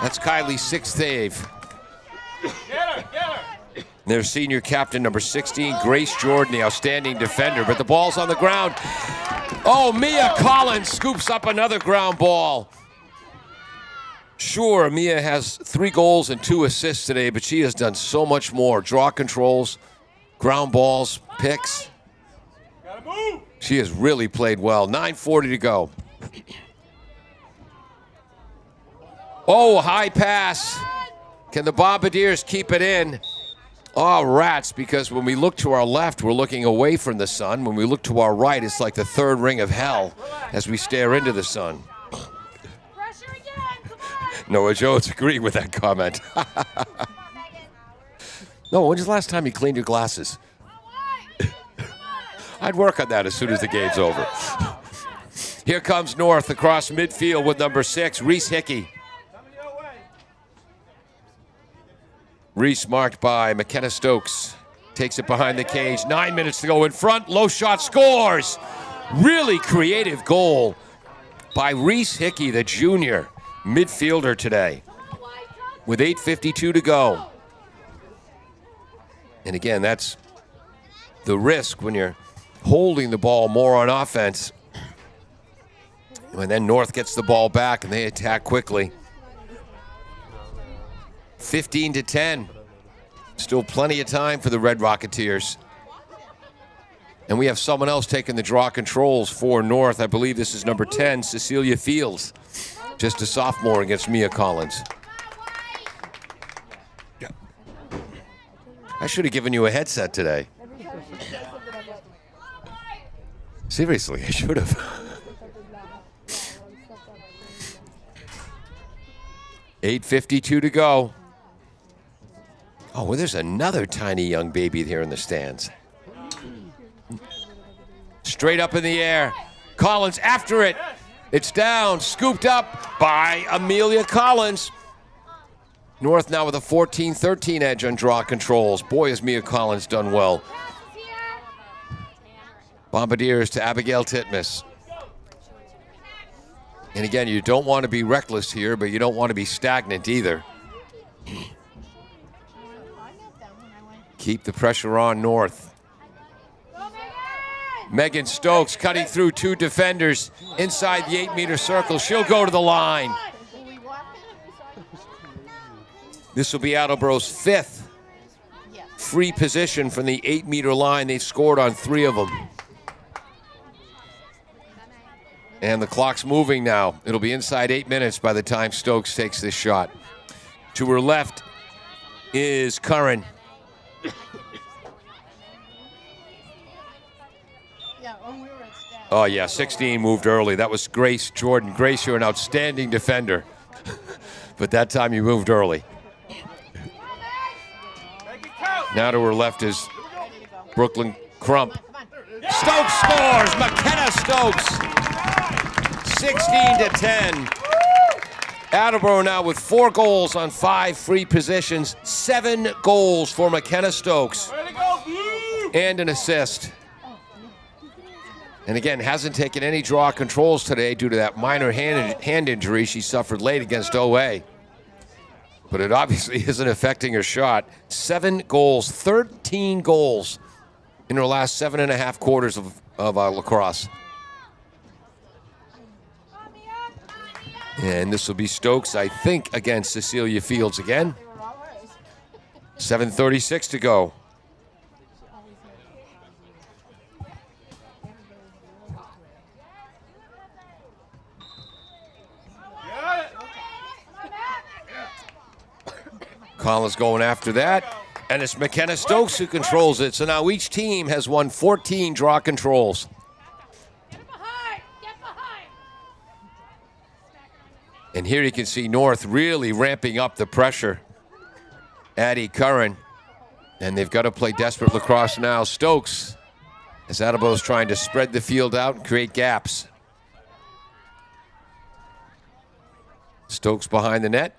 That's Kylie's 6th save. Their senior captain, number 16, Grace Jordan, the outstanding defender. But the ball's on the ground. Oh, Mia Collins scoops up another ground ball. Sure, Mia has 3 goals and 2 assists today, but she has done so much more. Draw controls, ground balls, picks. She has really played well. 9:40 to go. Oh, high pass. Can the Bombardiers keep it in? Oh, rats, because when we look to our left, we're looking away from the sun. When we look to our right, it's like the third ring of hell as we stare into the sun. Noah Jones agreed with that comment. No, when's the last time you cleaned your glasses? I'd work on that as soon as the game's over. Here comes North across midfield with number 6, Reese Hickey. Reese marked by McKenna Stokes. Takes it behind the cage. 9 minutes to go in front. Low shot, scores. Really creative goal by Reese Hickey, the junior midfielder today. With 8:52 to go. And again, that's the risk when you're holding the ball more on offense. And then North gets the ball back and they attack quickly. 15-10. Still plenty of time for the Red Rocketeers. And we have someone else taking the draw controls for North. I believe this is number 10, Cecilia Fields. Just a sophomore against Mia Collins. I should have given you a headset today. Seriously, I should have. 8:52 to go. Oh, well, there's another tiny young baby here in the stands. Straight up in the air. Collins after it. It's down, scooped up by Amelia Collins. North now with a 14-13 edge on draw controls. Boy, has Mia Collins done well. Bombardiers to Abigail Titmus. And again, you don't want to be reckless here, but you don't want to be stagnant either. Keep the pressure on North. Megan Stokes cutting through 2 defenders inside the 8-meter circle. She'll go to the line. This will be Attleboro's 5th free position from the 8-meter line. They've scored on 3 of them. And the clock's moving now. It'll be inside 8 minutes by the time Stokes takes this shot. To her left is Curran. Oh, yeah, 16 moved early. That was Grace Jordan. Grace, you're an outstanding defender. But that time you moved early. Now to her left is Brooklyn Crump. Stokes scores! McKenna Stokes! 16-10. Attleboro now with 4 goals on 5 free positions. 7 goals for McKenna Stokes. And an assist. And again, hasn't taken any draw controls today due to that minor hand injury she suffered late against OA. But it obviously isn't affecting her shot. 7 goals, 13 goals in her last 7.5 quarters of Lacrosse. And this will be Stokes, I think, against Cecilia Fields again. 7:36 to go. Collins going after that. And it's McKenna Stokes who controls it. So now each team has won 14 draw controls. And here you can see North really ramping up the pressure. Addie Curran. And they've got to play desperate lacrosse now. Stokes, as Attleboro's trying to spread the field out and create gaps. Stokes behind the net.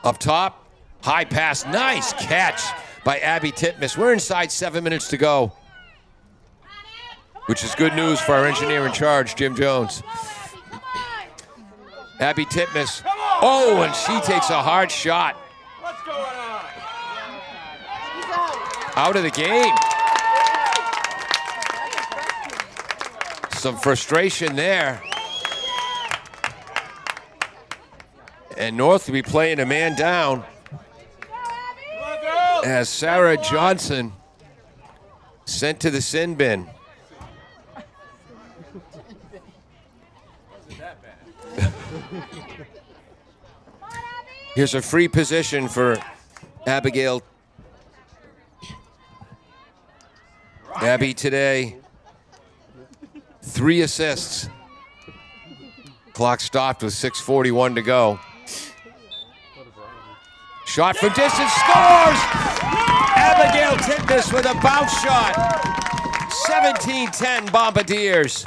Up top, high pass, nice catch by Abby Titmus. We're inside 7 minutes to go, which is good news for our engineer in charge, Jim Jones. Abby Titmus, oh, and she takes a hard shot. What's going on? Out of the game. Some frustration there. And North will be playing a man down as Sarah Johnson sent to the sin bin. Here's a free position for Abigail. Abby today, 3 assists. Clock stopped with 6:41 to go. Shot from distance, scores! Abigail Titmus with a bounce shot. 17-10 Bombardiers.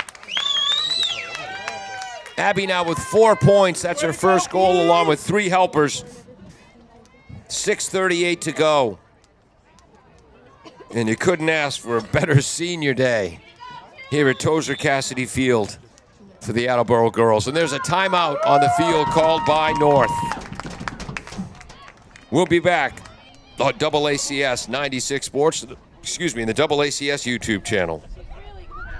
Abby now with 4 points. That's her first goal along with 3 helpers. 6:38 to go. And you couldn't ask for a better senior day here at Tozer Cassidy Field for the Attleboro girls. And there's a timeout on the field called by North. We'll be back on AACS 96 Sports, in the AACS YouTube channel.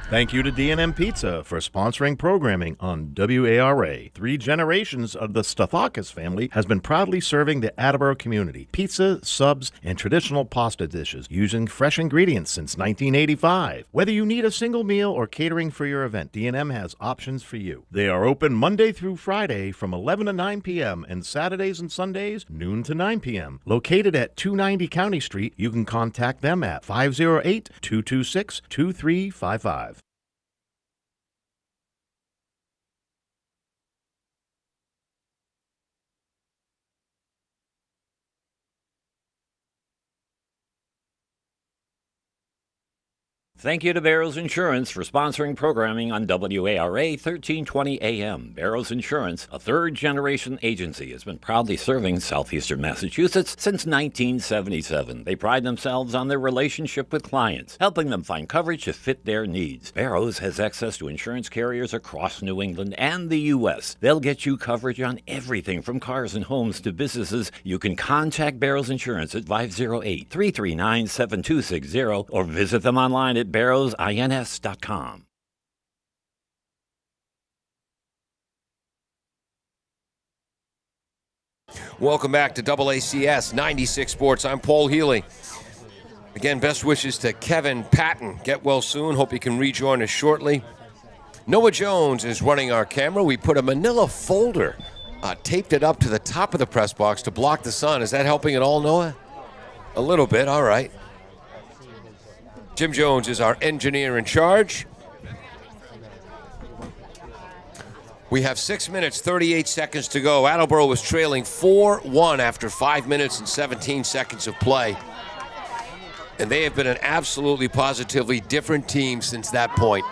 Thank you to D&M Pizza for sponsoring programming on WARA. 3 generations of the Stathakis family has been proudly serving the Attleboro community. Pizza, subs, and traditional pasta dishes using fresh ingredients since 1985. Whether you need a single meal or catering for your event, D&M has options for you. They are open Monday through Friday from 11 to 9 p.m. and Saturdays and Sundays, noon to 9 p.m. Located at 290 County Street, you can contact them at 508-226-2355. Thank you to Barrows Insurance for sponsoring programming on WARA 1320 AM. Barrows Insurance, a third-generation agency, has been proudly serving southeastern Massachusetts since 1977. They pride themselves on their relationship with clients, helping them find coverage to fit their needs. Barrows has access to insurance carriers across New England and the U.S. They'll get you coverage on everything from cars and homes to businesses. You can contact Barrows Insurance at 508-339-7260 or visit them online at barrowsins.com. Welcome back to AACS 96 Sports. I'm Paul Healy. Again, best wishes to Kevin Patton. Get well soon. Hope you can rejoin us shortly. Noah Jones is running our camera. We put a manila folder, taped it up to the top of the press box to block the sun. Is that helping at all, Noah? A little bit. All right. Jim Jones is our engineer in charge. We have 6 minutes, 38 seconds to go. Attleboro was trailing 4-1 after 5 minutes and 17 seconds of play. And they have been an absolutely positively different team since that point.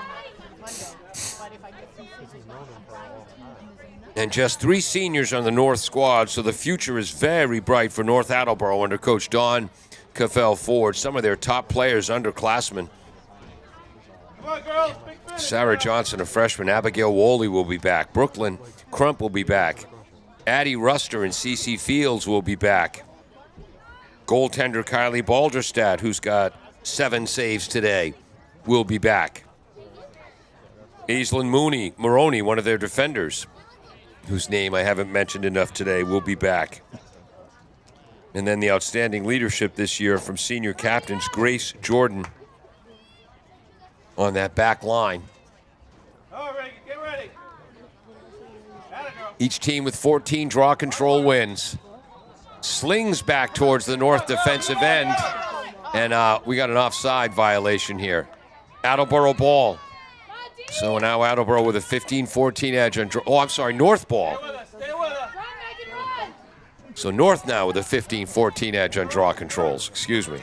And just 3 seniors on the North squad, so the future is very bright for North Attleboro under Coach Don Caffell Ford. Some of their top players, underclassmen. Sarah Johnson, a freshman. Abigail Woolley will be back. Brooklyn Crump will be back. Addie Ruster and Cece Fields will be back. Goaltender Kylie Balderstad, who's got 7 saves today, will be back. Aislinn Maroney, one of their defenders, whose name I haven't mentioned enough today, will be back. And then the outstanding leadership this year from senior captains Grace Jordan on that back line. Get ready. Each team with 14 draw control wins. Slings back towards the North defensive end. And we got an offside violation here. Attleboro ball. So now Attleboro with a 15-14 edge on North ball. So North now with a 15-14 edge on draw controls. Excuse me.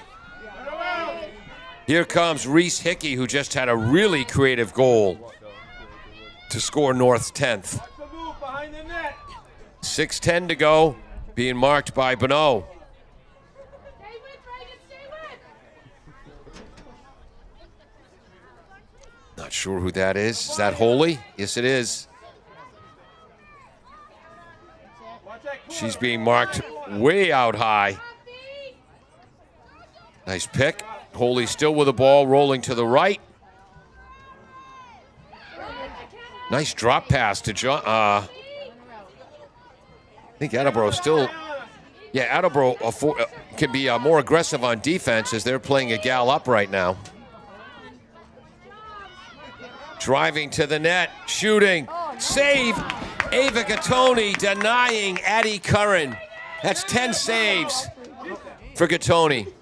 Here comes Reese Hickey, who just had a really creative goal to score North's 10th. 6:10 to go, being marked by Bonneau. Not sure who that is. Is that Holy? Yes, it is. She's being marked way out high. Nice pick. Holy still with the ball, rolling to the right. Nice drop pass to John. I think Attleboro still. Yeah, Attleboro can be more aggressive on defense as they're playing a gal up right now. Driving to the net, shooting, save. Ava Gattoni denying Addie Curran. That's 10 saves for Gattoni.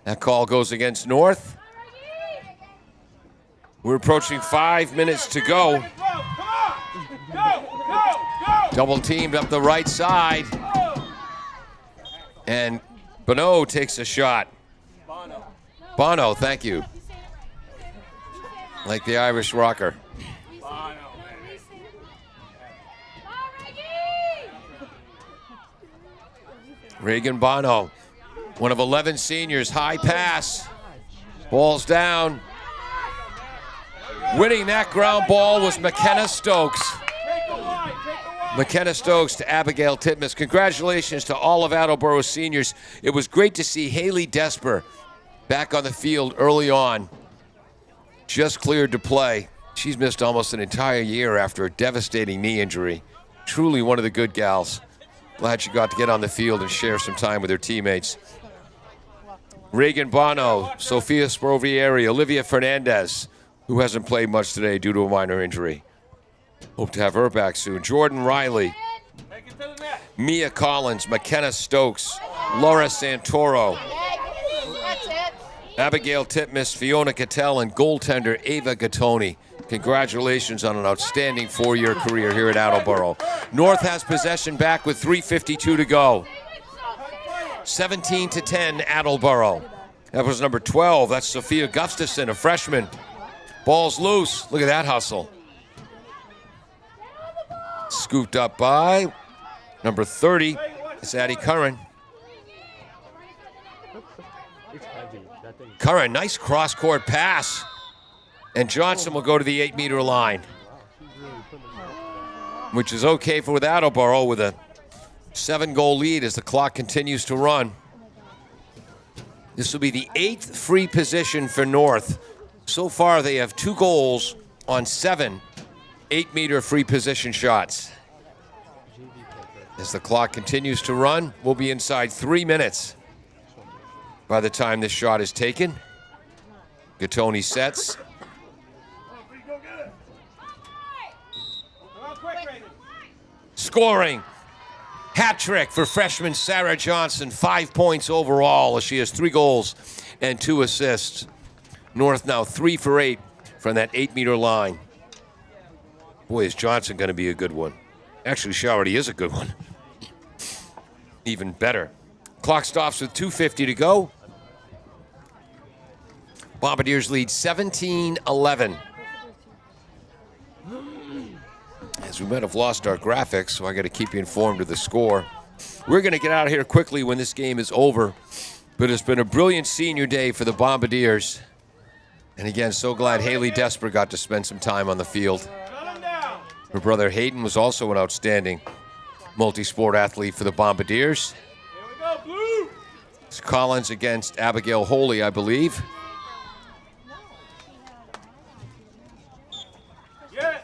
That call goes against North. We're approaching 5 minutes to go. Double teamed up the right side. And Bonneau takes a shot. Bono, thank you. Like the Irish rocker. Reagan Bono, one of 11 seniors, high pass. Ball's down. Winning that ground ball was McKenna Stokes. McKenna Stokes to Abigail Titmus. Congratulations to all of Attleboro seniors. It was great to see Haley Desper back on the field early on. Just cleared to play. She's missed almost an entire year after a devastating knee injury. Truly one of the good gals. Glad she got to get on the field and share some time with her teammates. Reagan Bono, Sophia Sprovieri, Olivia Fernandez, who hasn't played much today due to a minor injury. Hope to have her back soon. Jordan Riley, Mia Collins, McKenna Stokes, Laura Santoro, Abigail Titmus, Fiona Cattell, and goaltender Ava Gattoni. Congratulations on an outstanding 4-year career here at Attleboro. North has possession back with 3:52 to go. 17-10 Attleboro. That was number 12. That's Sophia Gustafson, a freshman. Ball's loose. Look at that hustle. Scooped up by number 30. It's Addie Curran. Curran, nice cross-court pass. And Johnson will go to the 8-meter line, which is okay for Attleboro with a 7-goal lead as the clock continues to run. This will be the 8th free position for North. So far, they have 2 goals on 7 8-meter free position shots. As the clock continues to run, we'll be inside 3 minutes by the time this shot is taken. Gattoni sets. Scoring. Hat trick for freshman Sarah Johnson. 5 points overall as she has 3 goals and 2 assists. North now 3 for 8 from that 8-meter line. Boy, is Johnson going to be a good one. Actually, she already is a good one. Even better. Clock stops with 2:50 to go. Bombardiers lead 17-11. As we might have lost our graphics, so I got to keep you informed of the score. We're going to get out of here quickly when this game is over. But it's been a brilliant senior day for the Bombardiers. And again, so glad Haley Desper got to spend some time on the field. Her brother Hayden was also an outstanding multi-sport athlete for the Bombardiers. Here we go, Blue! It's Collins against Abigail Holy, I believe. Yes!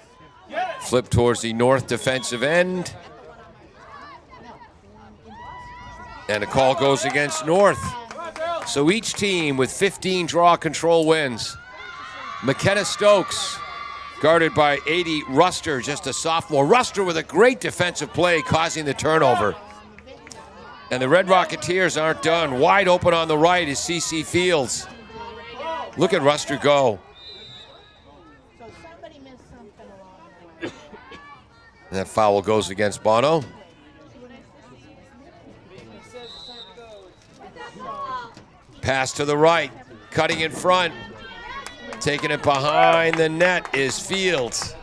Yes! Flip towards the north defensive end. And a call goes against North. So each team with 15 draw control wins. McKenna Stokes, guarded by Adie Ruster, just a sophomore. Ruster with a great defensive play, causing the turnover. And the Red Rocketeers aren't done. Wide open on the right is CC Fields. Look at Ruster go. So somebody missed something along the way. And that foul goes against Bono. Pass to the right, cutting in front. Taking it behind the net is Fields.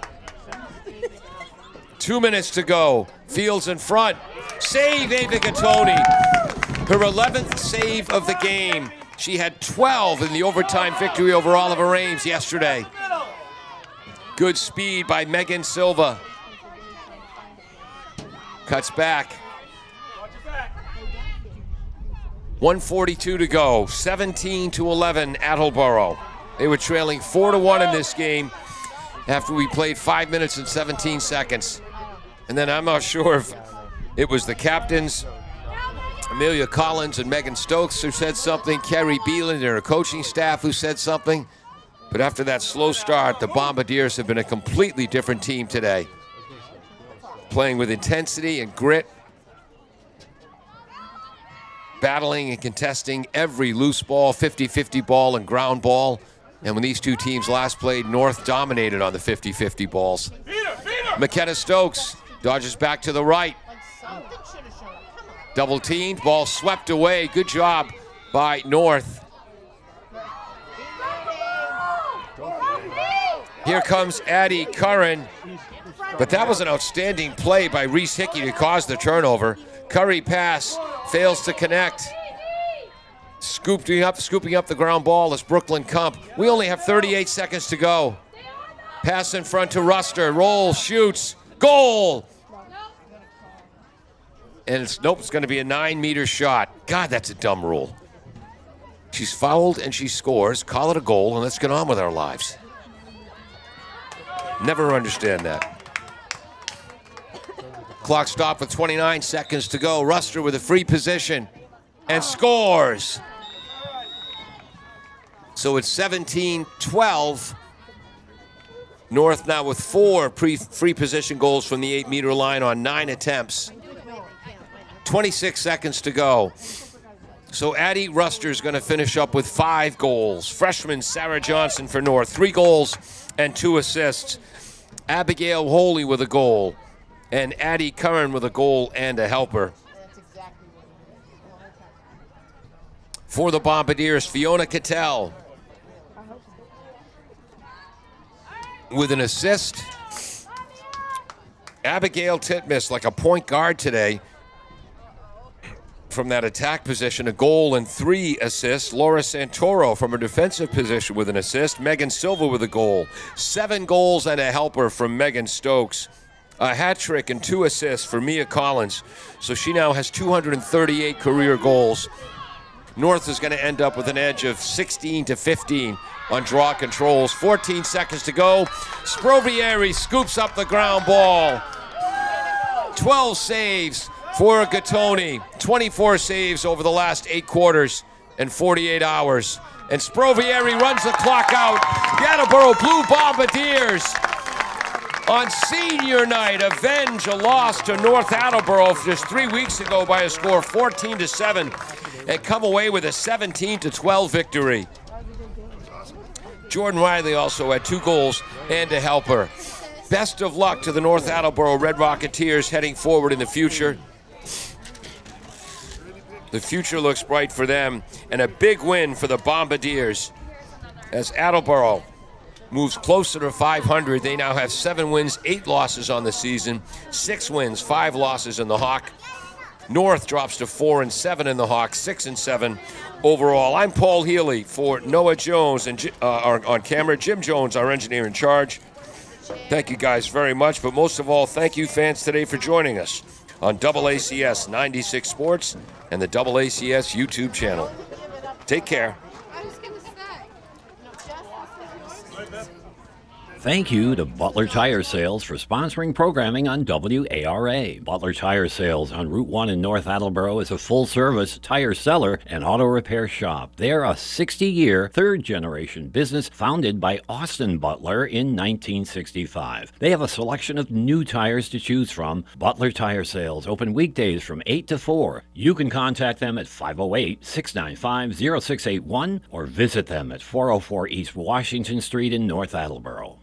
2 minutes to go. Fields in front. Save Ava Gattoni. Her 11th save of the game. She had 12 in the overtime victory over Oliver Ames yesterday. Good speed by Megan Silva. Cuts back. 1:42 to go. 17-11 Attleboro. They were trailing 4-1 in this game after we played 5 minutes and 17 seconds. And then I'm not sure if it was the captains, Amelia Collins and Megan Stokes, who said something, Carrie Beeland and her coaching staff who said something. But after that slow start, the Bombardiers have been a completely different team today. Playing with intensity and grit. Battling and contesting every loose ball, 50-50 ball and ground ball. And when these two teams last played, North dominated on the 50-50 balls. McKenna Stokes dodges back to the right. Double teamed, ball swept away. Good job by North. Here comes Addie Curran. But that was an outstanding play by Reese Hickey to cause the turnover. Curry pass, fails to connect. Scooping up the ground ball is Brooklyn Kump. We only have 38 seconds to go. Pass in front to Ruster, rolls, shoots, goal! And it's going to be a 9-meter shot. God, that's a dumb rule. She's fouled and she scores. Call it a goal and let's get on with our lives. Never understand that. Clock stopped with 29 seconds to go. Ruster with a free position and scores. So it's 17-12. North now with 4 free position goals from the 8-meter line on 9 attempts. 26 seconds to go. So Addie Ruster's going to finish up with 5 goals. Freshman Sarah Johnson for North, 3 goals and 2 assists. Abigail Holy with a goal. And Addie Curran with a goal and a helper. For the Bombardiers, Fiona Cattell with an assist. Abigail Titmus, like a point guard today, from that attack position, a goal and 3 assists. Laura Santoro from a defensive position with an assist. Megan Silva with a goal. 7 goals and a helper from Megan Stokes. A hat trick and 2 assists for Mia Collins. So she now has 238 career goals. North is going to end up with an edge of 16-15 on draw controls. 14 seconds to go. Sprovieri scoops up the ground ball. 12 saves for Gattoni. 24 saves over the last 8 quarters and 48 hours. And Sprovieri runs the clock out. The Attleboro Blue Bombardiers on senior night avenge a loss to North Attleboro just 3 weeks ago by a score of 14-7 and come away with a 17-12 victory. Jordan Riley also had 2 goals and a helper. Best of luck to the North Attleboro Red Rocketeers heading forward in the future. The future looks bright for them, and a big win for the Bombardiers as Attleboro moves closer to 500. They now have 7 wins, 8 losses on the season, 6 wins, 5 losses in the Hawk. North drops to 4-7 in the Hawk, 6-7 overall. I'm Paul Healy for Noah Jones and on camera, Jim Jones, our engineer in charge. Thank you guys very much, but most of all, thank you fans today for joining us on AACS 96 Sports and the AACS YouTube channel. Take care. I was going to say, Thank you to Butler Tire Sales for sponsoring programming on WARA. Butler Tire Sales on Route 1 in North Attleboro is a full-service tire seller and auto repair shop. They're a 60-year, third-generation business founded by Austin Butler in 1965. They have a selection of new tires to choose from. Butler Tire Sales open weekdays from 8 to 4. You can contact them at 508-695-0681 or visit them at 404 East Washington Street in North Attleboro.